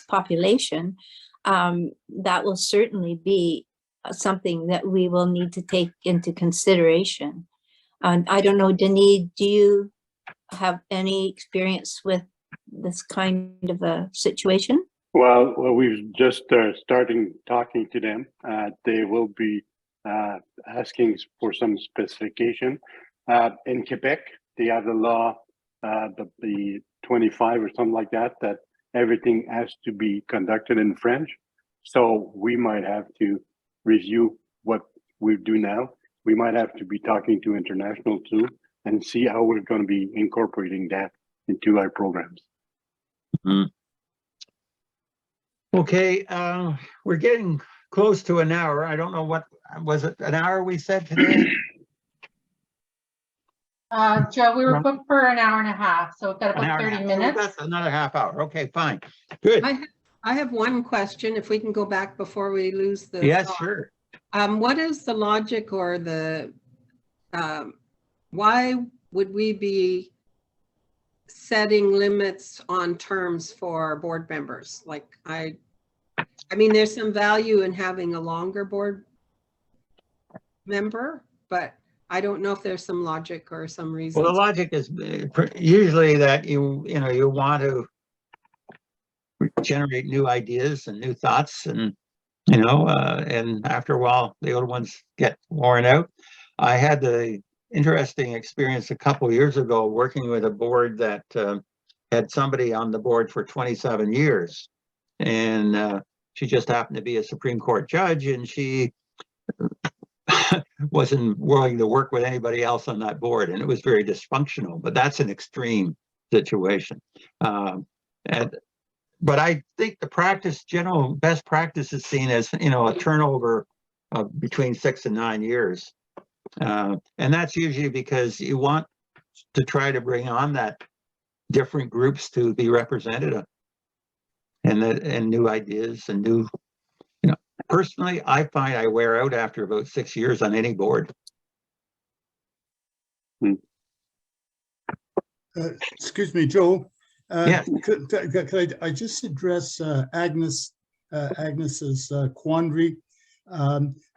population, that will certainly be something that we will need to take into consideration. I don't know, Denis, do you have any experience with this kind of a situation? Well, we've just starting talking to them. They will be asking for some specification. In Quebec, they have the law, the 25 or something like that, that everything has to be conducted in French. So we might have to review what we do now. We might have to be talking to international too and see how we're going to be incorporating that into our programs. Okay, we're getting close to an hour. I don't know what, was it an hour we said today? Joe, we were booked for an hour and a half, so we've got An hour about and a 30 half. minutes. That's another half hour. Okay, fine. Good. I have one question, if we can go back before we lose the Yes, thought. sure. What is the logic or the, why would we be setting limits on terms for board members? Like, I mean, there's some value in having a longer board member, but I don't know if there's some logic or some reason. Well, the logic is usually that you want to generate new ideas and new thoughts, and and after a while the old ones get worn out. I had the interesting experience a couple of years ago working with a board that had somebody on the board for 27 years, and she just happened to be a Supreme Court judge, and she wasn't willing to work with anybody else on that board, and it was very dysfunctional. But that's an extreme situation. But I think the general best practice is seen as a turnover of between 6 and 9 years, and that's usually because you want to try to bring on that different groups to be represented, and new ideas and new. Personally, I find I wear out after about 6 years on any board. Excuse me, Joe. Yes. Could I just address Agnes's quandary?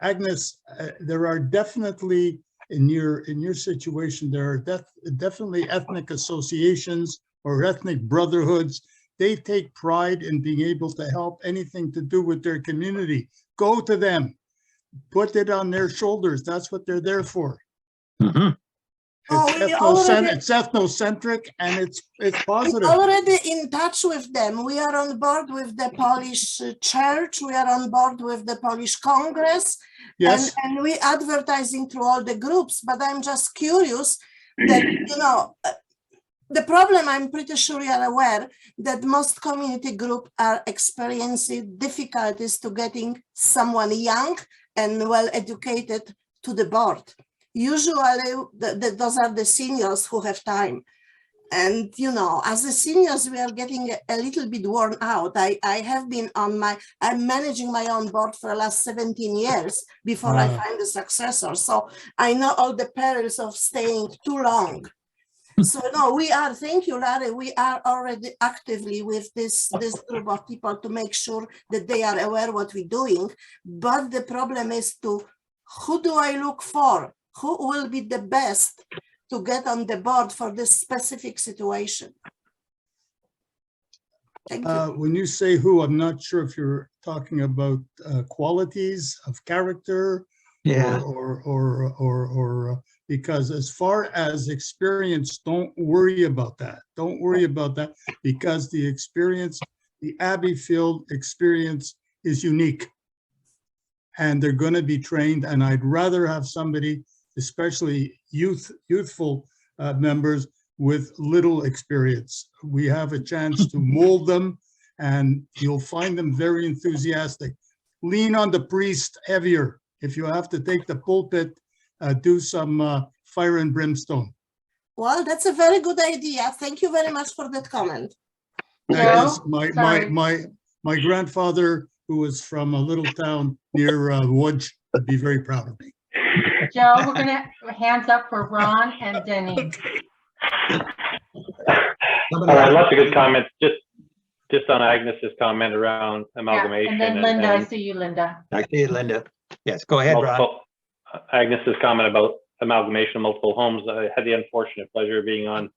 Agnes, there are definitely in your situation, there are definitely ethnic associations or ethnic brotherhoods. They take pride in being able to help anything to do with their community. Go to them, put it on their shoulders. That's what they're there for. It's ethnocentric and it's positive. We're already in touch with them. We are on board with the Polish Church. We are on board with the Polish Congress. Yes. And we advertising through all the groups. But I'm just curious that, the problem, I'm pretty sure you are aware that most community groups are experiencing difficulties to getting someone young and well educated to the board. Usually those are the seniors who have time. And, you know, as the seniors, we are getting a little bit worn out. I have been I'm managing my own board for the last 17 years before I find a successor. So I know all the perils of staying too long. So no, thank you, Larry. We are already actively with this group of people to make sure that they are aware what we're doing. But the problem is who do I look for? Who will be the best to get on the board for this specific situation? Thank you. When you say who, I'm not sure if you're talking about qualities of character, Yeah. or because as far as experience, don't worry about that. Don't worry about that, because the Abbeyfield experience is unique. And they're going to be trained, and I'd rather have somebody, especially youthful members with little experience. We have a chance to mold them, and you'll find them very enthusiastic. Lean on the priest heavier. If you have to take the pulpit, do some fire and brimstone. Well, that's a very good idea. Thank you very much for that comment. Because my grandfather, who was from a little town near Łódź, would be very proud of me. Joe, we're gonna hands up for Ron and Denny. Lots of good comments. Just on Agnes's comment around amalgamation. And then Linda, I see you, Linda. I see you, Linda. Yes, go ahead, Ron. Agnes's comment about amalgamation of multiple homes. I had the unfortunate pleasure of being on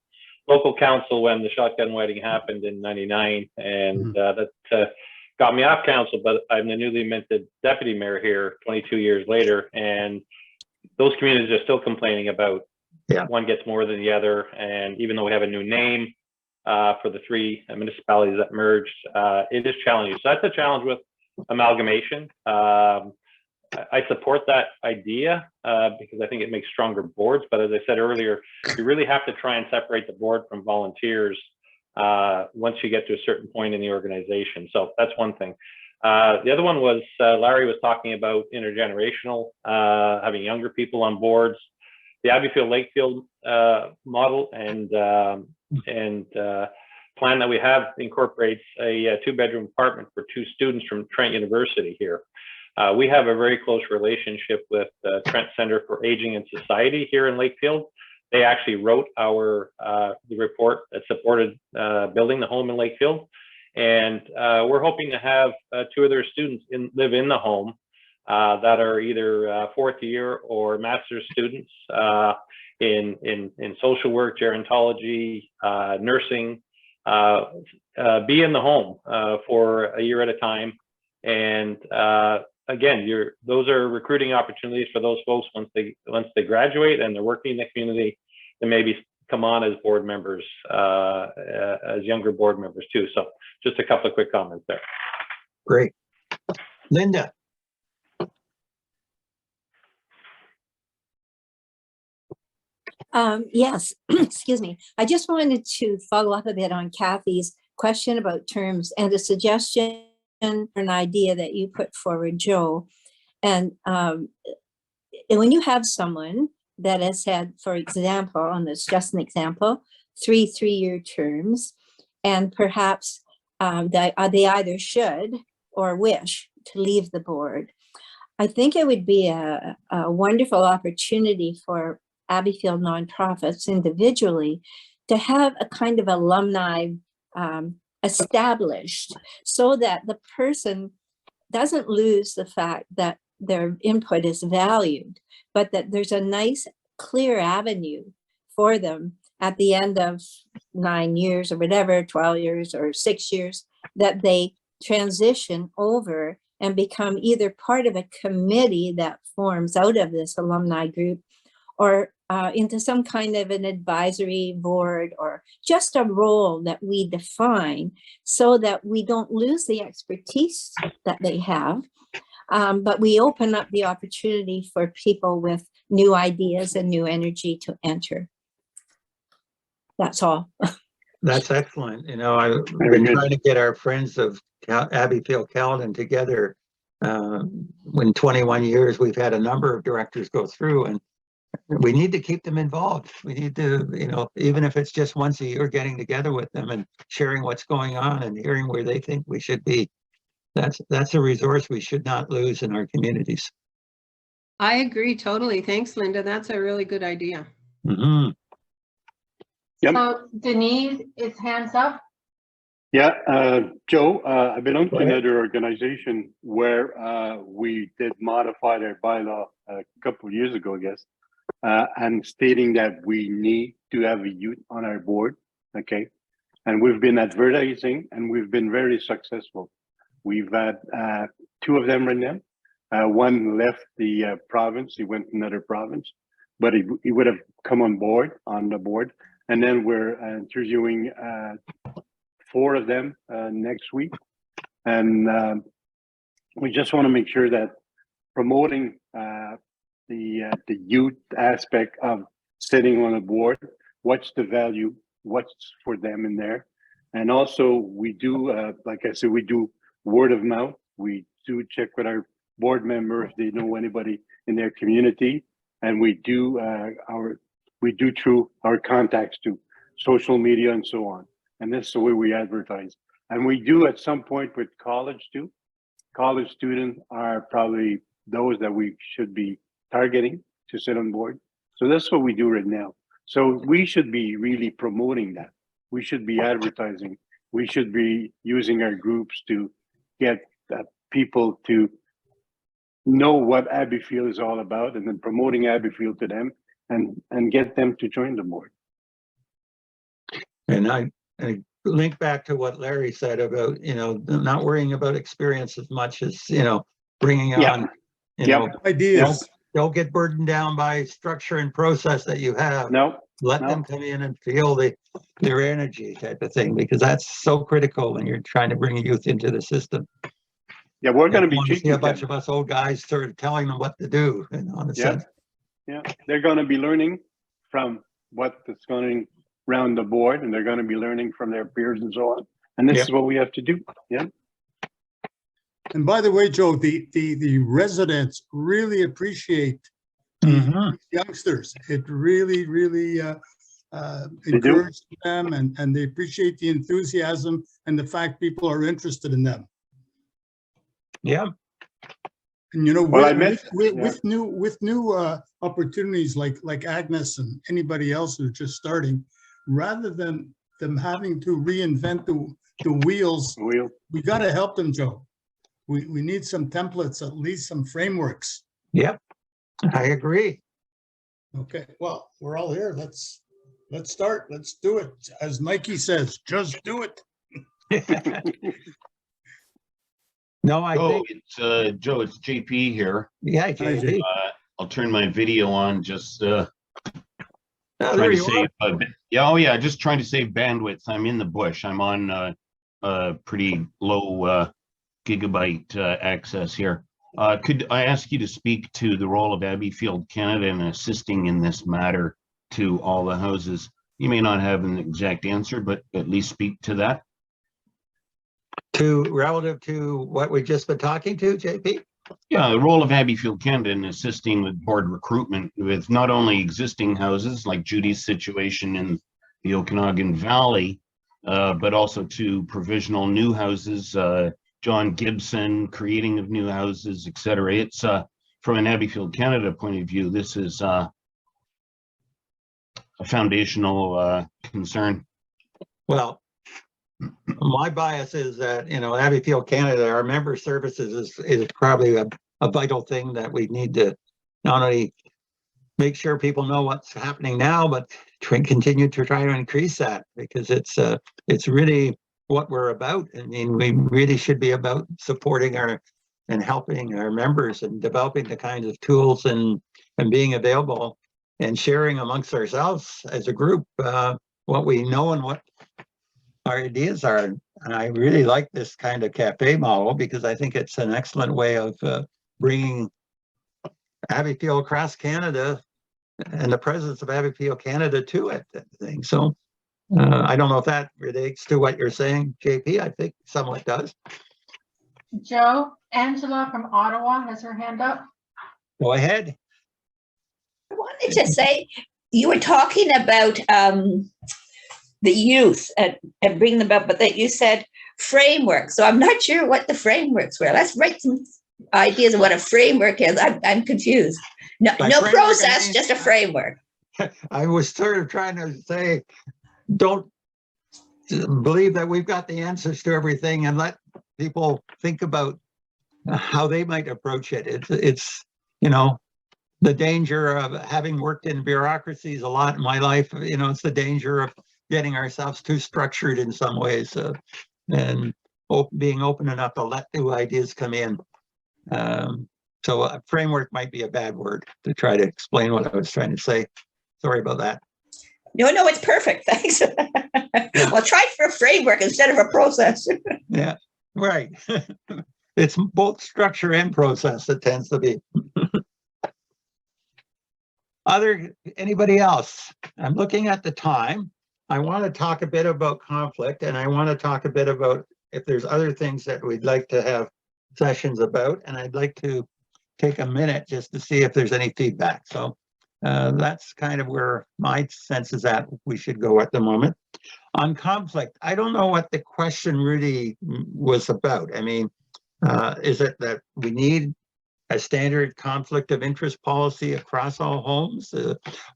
local council when the shotgun wedding happened in '99, and that got me off council, but I'm the newly minted deputy mayor here 22 years later, and those communities are still complaining about one gets more than the other. And even though we have a new name for the three municipalities that merged, it is challenging. So that's a challenge with amalgamation. I support that idea because I think it makes stronger boards. But as I said earlier, you really have to try and separate the board from volunteers once you get to a certain point in the organization. So that's one thing. The other one was Larry was talking about intergenerational, having younger people on boards. The Abbeyfield Lakefield model and plan that we have incorporates a 2-bedroom apartment for 2 students from Trent University here. We have a very close relationship with Trent Center for Aging and Society here in Lakefield. They actually wrote the report that supported building the home in Lakefield. And we're hoping to have 2 of their students live in the home that are either 4th year or master's students in social work, gerontology, nursing, be in the home for a year at a time. And again, those are recruiting opportunities for those folks once they graduate and they're working in the community, and maybe come on as board members, as younger board members too. So just a couple of quick comments there. Great. Linda. Yes, excuse me. I just wanted to follow up a bit on Kathy's question about terms and a suggestion, an idea that you put forward, Joe. And when you have someone that has had, for example, and it's just an example, 3 3-year terms, and perhaps they either should or wish to leave the board, I think it would be a wonderful opportunity for Abbeyfield nonprofits individually to have a kind of alumni established, so that the person doesn't lose the fact that their input is valued, but that there's a nice clear avenue for them at the end of 9 years or whatever, 12 years or 6 years, that they transition over and become either part of a committee that forms out of this alumni group, or into some kind of an advisory board, or just a role that we define, so that we don't lose the expertise that they have, but we open up the opportunity for people with new ideas and new energy to enter. That's all. That's excellent. You know, I've been trying to get our friends of Abbeyfield Caledon together. In 21 years, we've had a number of directors go through, and we need to keep them involved. We need to, you know, even if it's just once a year, getting together with them and sharing what's going on and hearing where they think we should be. That's a resource we should not lose in our communities. I agree totally. Thanks, Linda. That's a really good idea. Mhm. Yep. So Denise is hands up. Yeah, Joe, I belong to Go ahead. another organization where we did modify their bylaw a couple of years ago, I guess, and stating that we need to have a youth on our board, okay? And we've been advertising and we've been very successful. We've had 2 of them right now. One left the province, he went to another province, but he would have come on the board. And then we're interviewing 4 of them next week. And we just want to make sure that promoting the youth aspect of sitting on a board, what's the value, what's for them in there. And also we do, like I said, we do word of mouth. We do check with our board member if they know anybody in their community. And we do through our contacts to social media and so on. And that's the way we advertise. And we do at some point with college too. College students are probably those that we should be targeting to sit on board. So that's what we do right now. So we should be really promoting that. We should be advertising. We should be using our groups to get people to know what Abbeyfield is all about, and then promoting Abbeyfield to them and get them to join the board. And I link back to what Larry said about, you know, not worrying about experience as much as, you know, bringing on, you know, Ideas. don't get burdened down by structure and process that you have. No, Let them come in and feel their energy type of thing, because that's so critical when you're trying to bring youth into the system. Yeah, we're going to be You don't wanna see teaching a bunch them. of us old guys sort of telling them what to do, you know, in a sense. Yeah, they're going to be learning from what is going around the board, and they're going to be learning from their peers and so on. And this is what we have to do. Yeah. And by the way, Joe, the residents really appreciate youngsters. It really, really encourages them, and they appreciate the enthusiasm and the fact people are interested in them. Yeah. And you know, Well, with new opportunities like Agnes and anybody else who's just starting, rather than them having to reinvent the wheels, we got to help them, Joe. We need some templates, at least some frameworks. Yep, I agree. Okay, well, we're all here. Let's start. Let's do it. As Nike says, just do it. No, I think it's Joe, it's JP here. Yeah, JP. I'll turn my video on, just there trying to you save just trying to save bandwidth. I'm in the bush. I'm on pretty low gigabyte access here. Could I ask you to speak to the role of Abeyfield Canada in assisting in this matter to all the houses? You may not have an exact answer, but at least speak to that. Relative to what we've just been talking to, JP? Yeah, the role of Abbeyfield Canada in assisting with board recruitment with not only existing houses like Judy's situation in the Okanagan Valley, but also to provisional new houses, John Gibson, creating of new houses, etc. It's from an Abbeyfield Canada point of view, this is a foundational concern. Well, my bias is that, you know, Abbeyfield Canada, our member services is probably a vital thing that we need to not only make sure people know what's happening now, but continue to try to increase that, because it's really what we're about. I mean, we really should be about supporting and helping our members and developing the kinds of tools and being available and sharing amongst ourselves as a group what we know and what our ideas are. And I really like this kind of cafe model, because I think it's an excellent way of bringing Abbeyfield across Canada and the presence of Abbeyfield Canada to it. So I don't know if that relates to what you're saying, JP. I think somewhat does. Joe, Angela from Ottawa has her hand up. Go ahead. wanted to say, you were talking about the youth and bring them up, but that you said framework. So I'm not sure what the frameworks were. Let's write some ideas of what a framework is. I'm confused. No, By no framework, I process, mean- just a framework. I was sort of trying to say, don't believe that we've got the answers to everything and let people think about how they might approach it. It's you know, the danger of having worked in bureaucracies a lot in my life, you know, it's the danger of getting ourselves too structured in some ways, and being open enough to let new ideas come in. So a framework might be a bad word to try to explain what I was trying to say. Sorry about that. No, it's perfect. Thanks. Well, try for a framework instead of a process. Yeah, right. It's both structure and process, it tends to be. Anybody else? I'm looking at the time. I want to talk a bit about conflict, and I want to talk a bit about if there's other things that we'd like to have sessions about, and I'd like to take a minute just to see if there's any feedback. So that's kind of where my sense is at we should go at the moment. On conflict, I don't know what the question really was about. I mean, is it that we need a standard conflict of interest policy across all homes?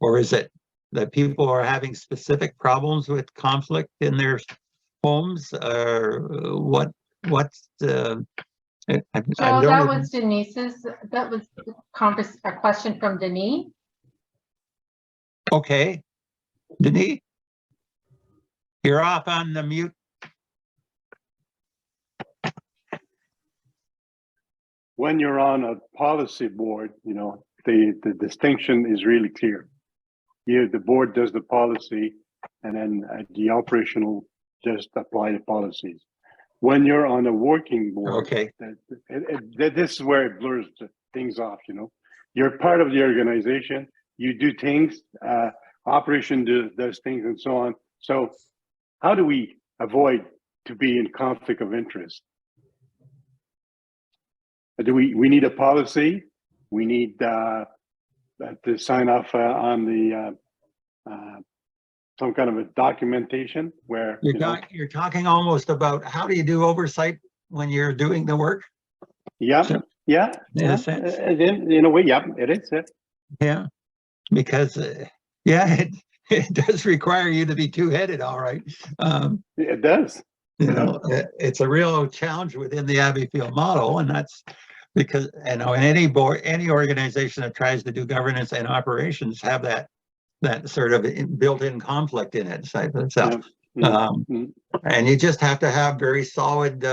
Or is it that people are having specific problems with conflict in their homes? What's the... Joe, that was Denise's, that was a question from Denise. Okay. Denise, you're off on the mute. When you're on a policy board, you know, the distinction is really clear. Here, the board does the policy, and then the operational just apply the policies. When you're on a working board, okay, this is where it blurs things off. You know, you're part of the organization. You do things. Operation does things, and so on. So, how do we avoid to be in conflict of interest? We need a policy. We need to sign off on the some kind of a documentation where you're talking almost about how do you do oversight when you're doing the work? Yeah, so, yeah, in a sense. In a way, yeah, it is. Yeah, because it does require you to be two-headed, all right. It does. You know, it's a real challenge within the Abbeyfield model, and that's because, you know, in any board, any organization that tries to do governance and operations have that sort of built-in conflict in it itself. Yeah. And you just have to have very solid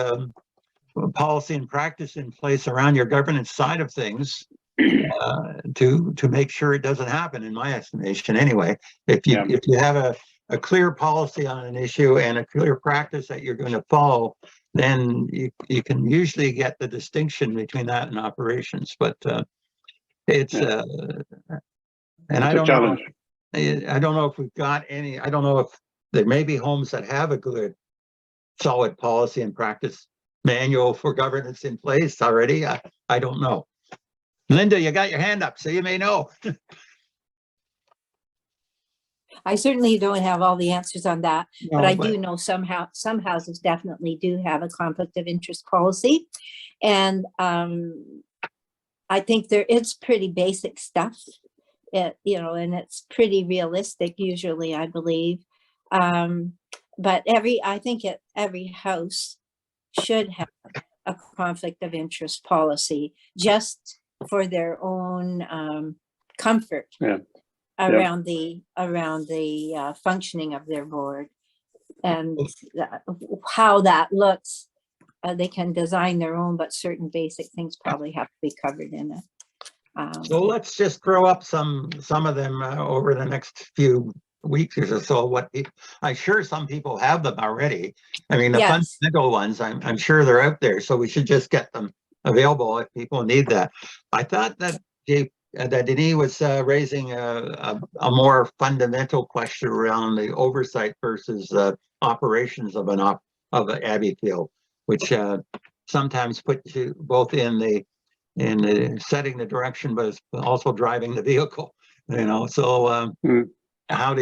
policy and practice in place around your governance side of things to make sure it doesn't happen, in my estimation. Anyway, if you have a clear policy on an issue and a clear practice that you're going to follow, then you can usually get the distinction between that and operations. But it's and I don't know. I don't know if we've got any. I don't know if there may be homes that have a good, solid policy and practice manual for governance in place already. I don't know. Linda, you got your hand up, so you may know. I certainly don't have all the answers on that, No, but I do know some houses definitely do have a conflict of interest policy. And I think it's pretty basic stuff, you know, and it's pretty realistic usually, I believe. But I think every house should have a conflict of interest policy just for their own comfort. Yeah. Around the functioning of their board and how that looks. They can design their own, but certain basic things probably have to be covered in it. So let's just throw up some of them over the next few weeks or so. I'm sure some people have them already. I mean, the fundamental ones, I'm sure they're out there. So we should just get them available if people need that. I thought that that Denis was raising a more fundamental question around the oversight versus operations of Abbeyfield, which sometimes puts you both in the setting the direction, but also driving the vehicle. you know, so how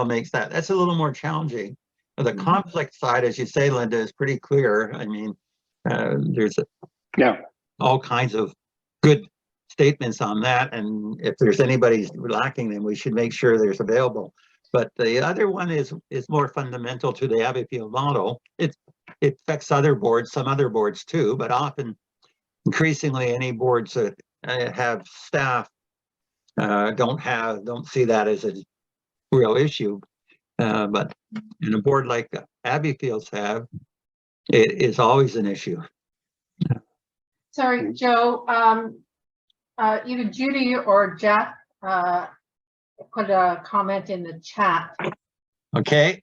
makes that? That's a little more challenging. The conflict side, as you say, Linda, is pretty clear. I mean, there's all kinds of good statements on that, and if there's anybody lacking, then we should make sure there's available. But the other one is more fundamental to the Abbeyfield model. It affects other boards, some other boards too, but often, increasingly, any boards that have staff don't see that as a real issue. But in a board like Abbeyfields have, it is always an issue. Sorry, Joe, either Judy or Jeff put a comment in the chat. Okay.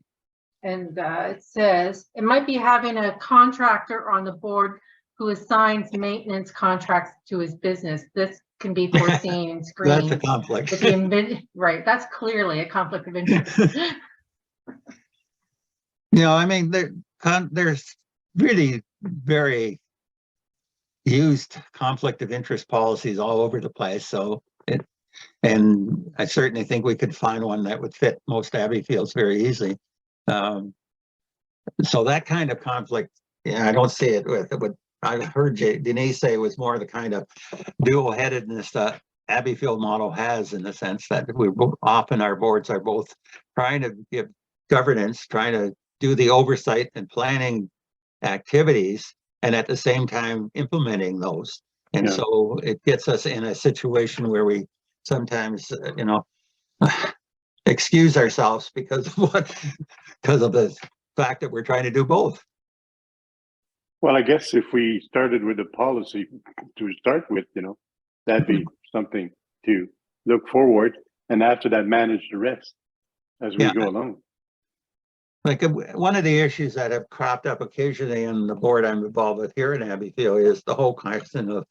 And it says, it might be having a contractor on the board who assigns maintenance contracts to his business. This can be foreseen in screens. That's a conflict. Right, that's clearly a conflict of interest. You know, I mean, there's really very used conflict of interest policies all over the place. So and I certainly think we could find one that would fit most Abbeyfields very easily. So that kind of conflict, yeah, I don't see it with what I heard Denise say was more the kind of dual-headedness that Abbeyfield model has, in the sense that often our boards are both trying to give governance, trying to do the oversight and planning activities, and at the same time implementing those. And so it gets us in a situation where we sometimes, you know, excuse ourselves because of the fact that we're trying to do both. Well, I guess if we started with a policy to start with, you know, that'd be something to look forward, and after that, manage the rest as we go along. Like one of the issues that have cropped up occasionally in the board I'm involved with here in Abbeyfield is the whole question of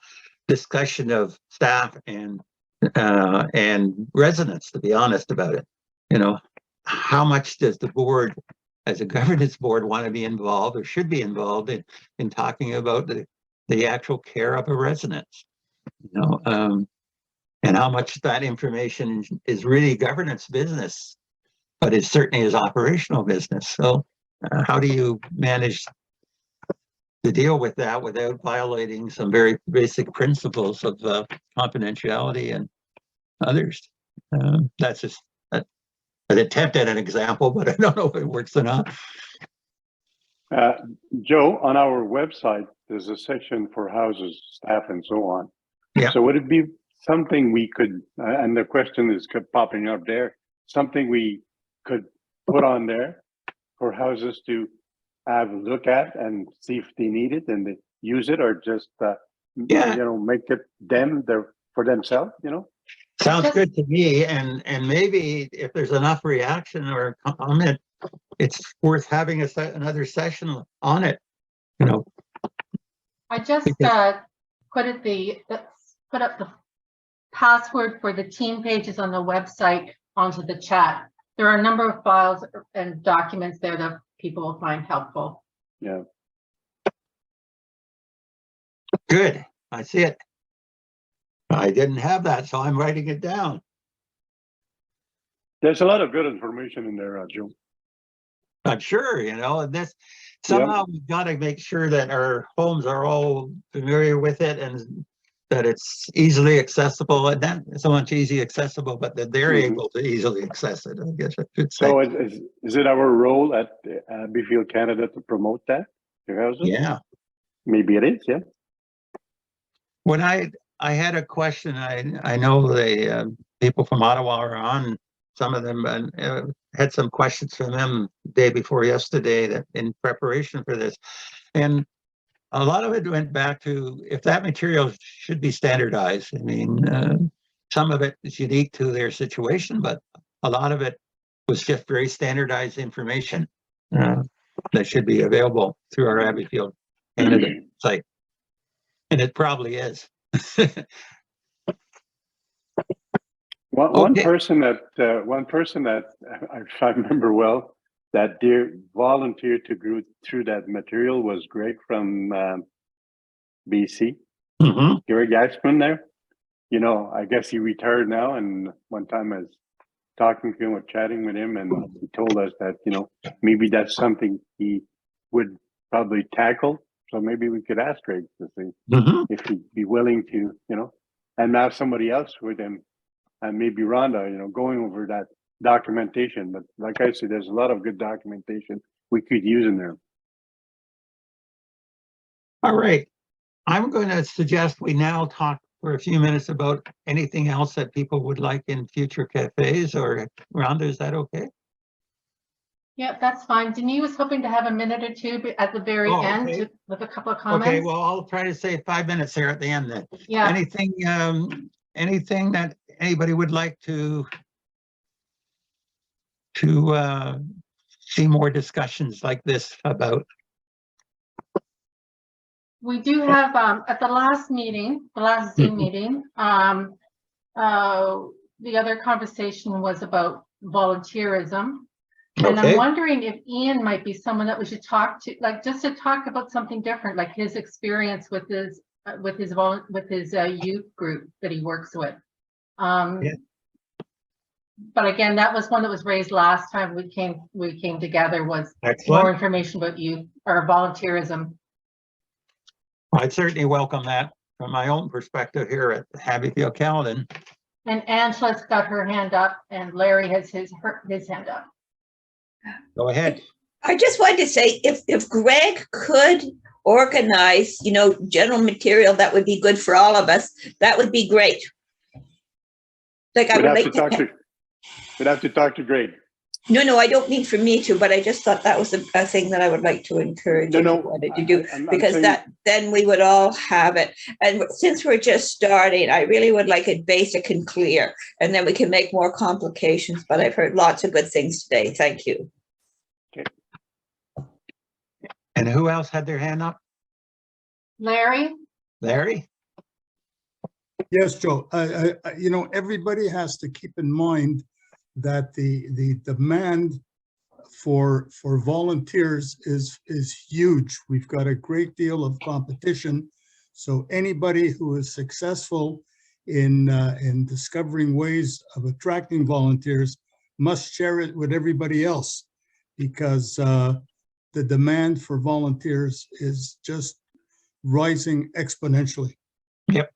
discussion of staff and residents, to be honest about it. You know, how much does the board, as a governance board, want to be involved or should be involved in talking about the actual care of a resident? You know, and how much that information is really governance business, but it certainly is operational business. So how do you manage to deal with that without violating some very basic principles of confidentiality and others? That's just an attempt at an example, but I don't know if it works or not. Joe, on our website, there's a section for houses, staff, and so on. Yeah. So would it be something we could, and the question is popping up there, something we could put on there for houses to have a look at and see if they need it and they use it, or just you know, make it for themselves, you know? Sounds good to me, and maybe if there's enough reaction or comment, it's worth having another session on it, you know. I just put up the password for the team pages on the website onto the chat. There are a number of files and documents there that people will find helpful. Yeah. Good. I see it. I didn't have that, so I'm writing it down. There's a lot of good information in there, Joe. I'm sure, you know, and this somehow we've got to make sure that our homes are all familiar with it and that it's easily accessible, and not so much easy accessible, but that they're able to easily access it, I guess I should say. So is it our role at Abbeyfield Canada to promote that to houses? Yeah. Maybe it is, yeah. When I had a question, I know the people from Ottawa are on, some of them, and had some questions from them the day before yesterday that in preparation for this. And a lot of it went back to if that material should be standardized. I mean, some of it is unique to their situation, but a lot of it was just very standardized information that should be available through our Abbeyfield Canada site. And it probably is. One person that if I remember well, that volunteered to go through that material was Greg from BC. Greg Axman there. you know, I guess he retired now, and one time I was talking to him or chatting with him, and he told us that, you know, maybe that's something he would probably tackle. So maybe we could ask Greg to see if he'd be willing to, you know, and have somebody else with him, and maybe Rhonda, you know, going over that documentation. But like I said, there's a lot of good documentation we could use in there. All right. I'm going to suggest we now talk for a few minutes about anything else that people would like in future cafes, or Rhonda, is that okay? Yeah, that's fine. Denis was hoping to have a minute or two at the very Oh, end okay. with a couple of comments. Okay, well, I'll try to say 5 minutes there at the end then. Yeah. Anything that anybody would like to see more discussions like this about? We do have, at the last meeting, the last Zoom meeting, the other conversation was about volunteerism. And I'm wondering if Ian might be someone that we should talk to, like just to talk about something different, like his experience with his youth group that he works with. But again, that was one that was raised last time we came together, was more information about youth or volunteerism. I'd certainly welcome that from my own perspective here at Abbeyfield Caledon. And Angela's got her hand up, and Larry has his hand up. Go ahead. I just wanted to say, if Greg could organize, you know, general material that would be good for all of us, that would be great. Like I would like to we'd have to talk to Greg. No, I don't mean for me to, but I just thought that was a thing that I would like to encourage everybody to do, because then we would all have it. And since we're just starting, I really would like it basic and clear, and then we can make more complications. But I've heard lots of good things today. Thank you. Okay. And who else had their hand up? Larry? Larry? Yes, Joe. You know, everybody has to keep in mind that the demand for volunteers is huge. We've got a great deal of competition. So anybody who is successful in discovering ways of attracting volunteers must share it with everybody else, because the demand for volunteers is just rising exponentially. Yep.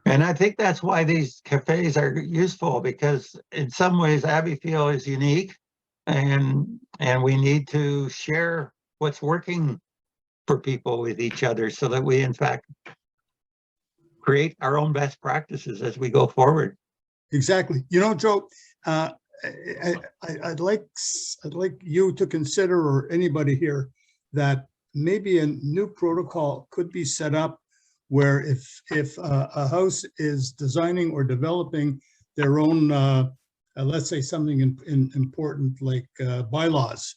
And I think that's why these cafes are useful, because in some ways Abbeyfield is unique, and we need to share what's working for people with each other, so that we in fact create our own best practices as we go forward. Exactly. You know, Joe, I'd like you to consider, or anybody here, that maybe a new protocol could be set up where if a house is designing or developing their own, let's say something important like bylaws,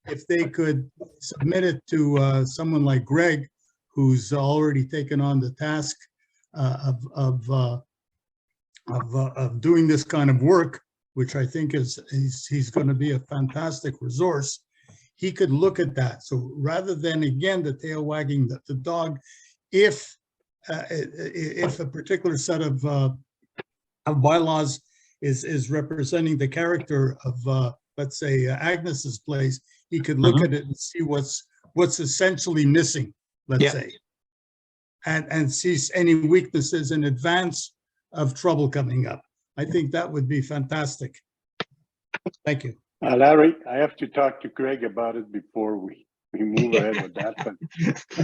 if they could submit it to someone like Greg, who's already taken on the task of doing this kind of work, which I think he's going to be a fantastic resource. He could look at that. So rather than, again, the tail wagging the dog, if a particular set of bylaws is representing the character of, let's say, Agnes's place, he could look at it and see what's essentially missing, let's say, and sees any weaknesses in advance of trouble coming up. I think that would be fantastic. Thank you. Larry, I have to talk to Greg about it before we move ahead with that. But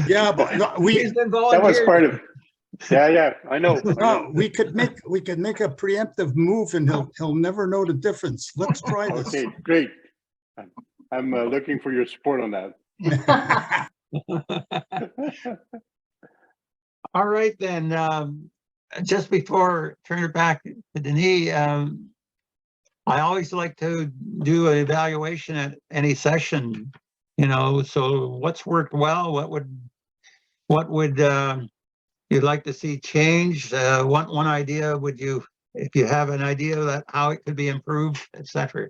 yeah, but no, that was part of. Yeah, I know. No, we could make a preemptive move, and he'll never know the difference. Let's try this. Okay, great. I'm looking for your support on that. All right, then. Just before I turn it back to Denis, I always like to do an evaluation at any session. You know, so what's worked well? What would you'd like to see changed? One idea would you, if you have an idea that how it could be improved, etc.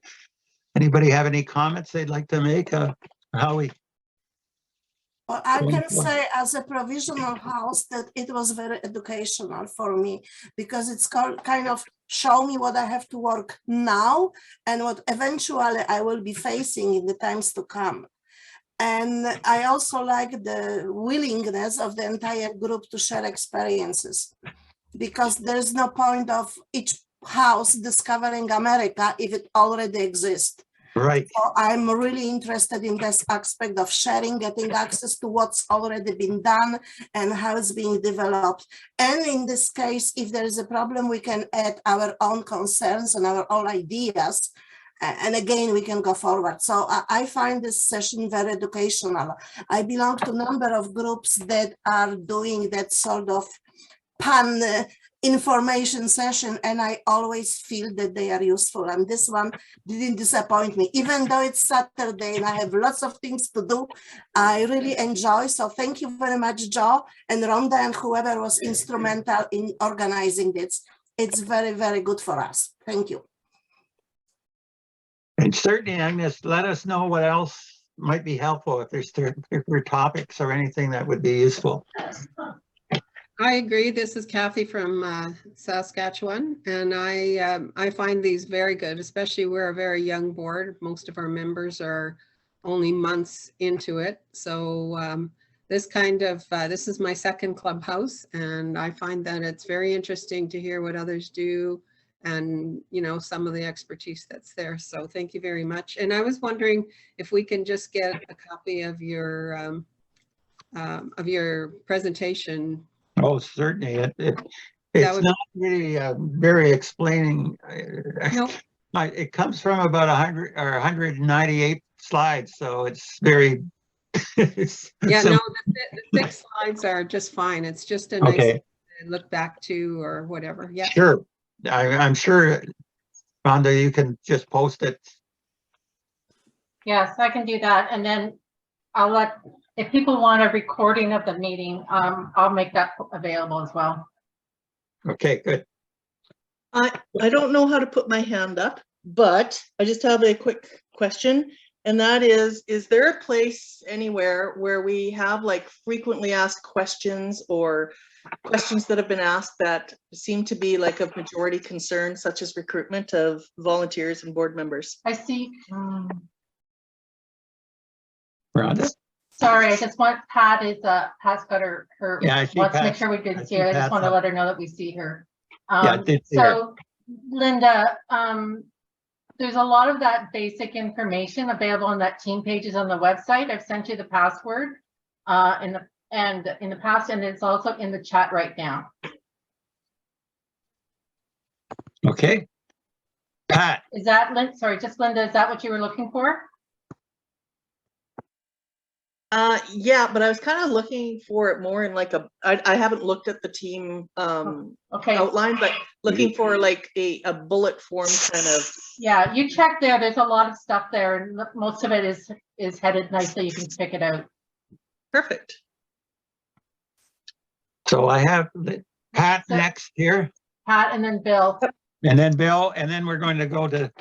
Anybody have any comments they'd like to make? How we? Or I can say as a provisional house that it was very educational for me, because it's kind of show me what I have to work now and what eventually I will be facing in the times to come. And I also like the willingness of the entire group to share experiences, because there's no point of each house discovering America if it already exists. Right. So I'm really interested in this aspect of sharing, getting access to what's already been done and how it's being developed. And in this case, if there is a problem, we can add our own concerns and our own ideas. And again, we can go forward. So I find this session very educational. I belong to a number of groups that are doing that sort of pan information session, and I always feel that they are useful. And this one didn't disappoint me, even though it's Saturday and I have lots of things to do. I really enjoy. So thank you very much, Joe and Rhonda and whoever was instrumental in organizing this. It's very, very good for us. Thank you. And certainly, Agnes, let us know what else might be helpful, if there's particular topics or anything that would be useful. I agree. This is Kathy from Saskatchewan, and I find these very good, especially we're a very young board. Most of our members are only months into it. So this is my second clubhouse, and I find that it's very interesting to hear what others do and, you know, some of the expertise that's there. So thank you very much. And I was wondering if we can just get a copy of your presentation. Oh, certainly. It's not really very explaining. No. It comes from about 100 or 198 slides, so it's very. Yeah, no, the 6 slides are just fine. It's just a nice thing to look back to or whatever. Yeah. Sure. I'm sure, Rhonda, you can just post it. Yes, I can do that. And then I'll let, if people want a recording of the meeting, I'll make that available as well. Okay, good. I don't know how to put my hand up, but I just have a quick question. And that is there a place anywhere where we have like frequently asked questions or questions that have been asked that seem to be like of majority concern, such as recruitment of volunteers and board members? I see. Rhonda? Sorry, I just want Pat Pat's got her Yeah, I see wants to Pat. make sure we can I see see her. I just Pat's want to up. let her know that we see her. Yeah, I did see her. So Linda, there's a lot of that basic information available on that team pages on the website. I've sent you the password in the past, and it's also in the chat right now. Okay. Pat. Is that Linda? Sorry, just Linda, is that what you were looking for? Yeah, but I was kind of looking for it more in like I haven't looked at the team outline, but looking for like a bullet form kind of. Yeah, you check there. There's a lot of stuff there, and most of it is headed nicely. You can pick it out. Perfect. So I have Pat next here. Pat and then Bill. And then Bill, and then we're going to go to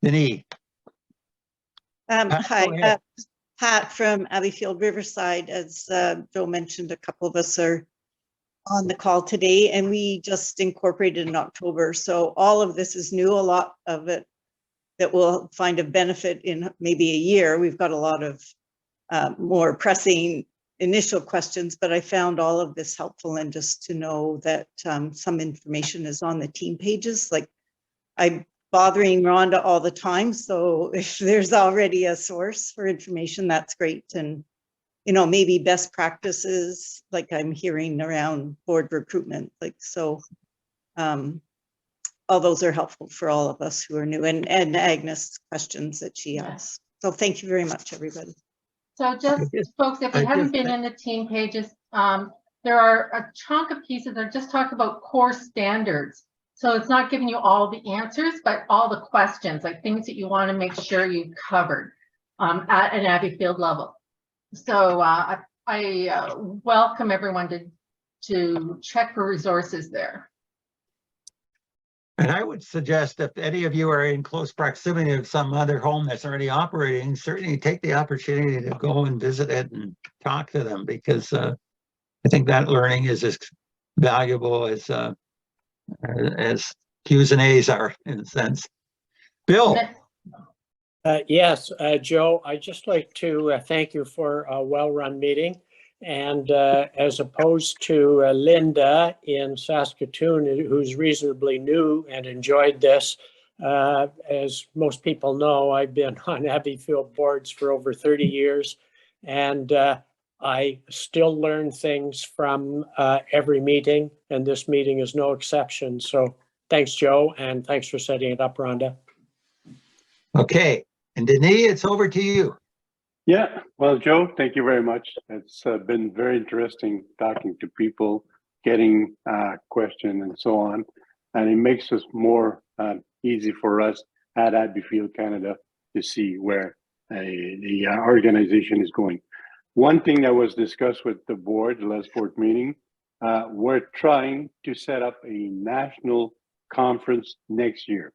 Denise. Hi, Pat from Abbeyfield Riverside. As Joe mentioned, a couple of us are on the call today, and we just incorporated in October. So all of this is new, a lot of it that we'll find a benefit in maybe a year. We've got a lot of more pressing initial questions, but I found all of this helpful, and just to know that some information is on the team pages. Like, I'm bothering Rhonda all the time, so if there's already a source for information, that's great. And, you know, maybe best practices, like I'm hearing around board recruitment, like, so all those are helpful for all of us who are new, and Agnes' questions that she asked. So thank you very much, everybody. So just folks, if you haven't been in the team pages, there are a chunk of pieces that just talk about core standards. So it's not giving you all the answers, but all the questions, like things that you want to make sure you've covered at an Abbeyfield level. So I welcome everyone to check for resources there. And I would suggest if any of you are in close proximity of some other home that's already operating, certainly take the opportunity to go and visit it and talk to them, because I think that learning is as valuable as Q's and A's are, in a sense. Bill. Yes, Joe, I'd just like to thank you for a well-run meeting. And as opposed to Linda in Saskatoon, who's reasonably new and enjoyed this, as most people know, I've been on Abbeyfield boards for over 30 years, and I still learn things from every meeting, and this meeting is no exception. So thanks, Joe, and thanks for setting it up, Rhonda. Okay, and Denis, it's over to you. Yeah, well, Joe, thank you very much. It's been very interesting talking to people, getting questions and so on. And it makes us more easy for us at Abbeyfield Canada to see where the organization is going. One thing that was discussed with the board, the last board meeting, we're trying to set up a national conference next year.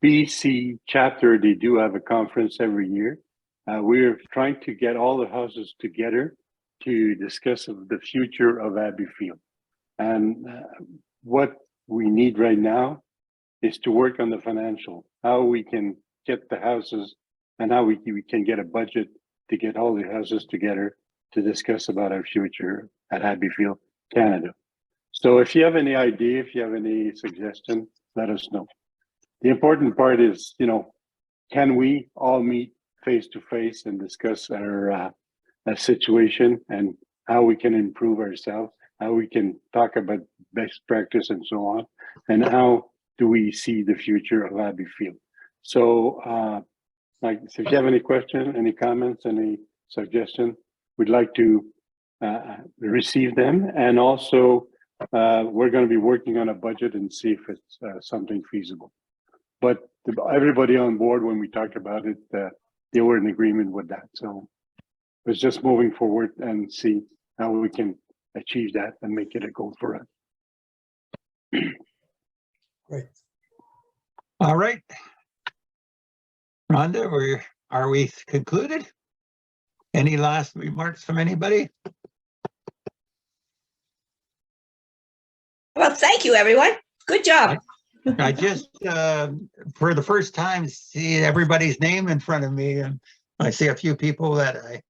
BC chapter, they do have a conference every year. We're trying to get all the houses together to discuss the future of Abbeyfield. And what we need right now is to work on the financial, how we can get the houses and how we can get a budget to get all the houses together to discuss about our future at Abbeyfield Canada. So if you have any idea, if you have any suggestion, let us know. The important part is, you know, can we all meet face to face and discuss our situation and how we can improve ourselves, how we can talk about best practice and so on, and how do we see the future of Abbeyfield. So, like, so if you have any questions, any comments, any suggestions, we'd like to receive them. And also, we're going to be working on a budget and see if it's something feasible. But everybody on board, when we talked about it, they were in agreement with that. So it's just moving forward and see how we can achieve that and make it a goal for us. Great. All right. Rhonda, are we concluded? Any last remarks from anybody? Well, thank you, everyone. Good job. I just, for the first time, see everybody's name in front of me, and I see a few people that I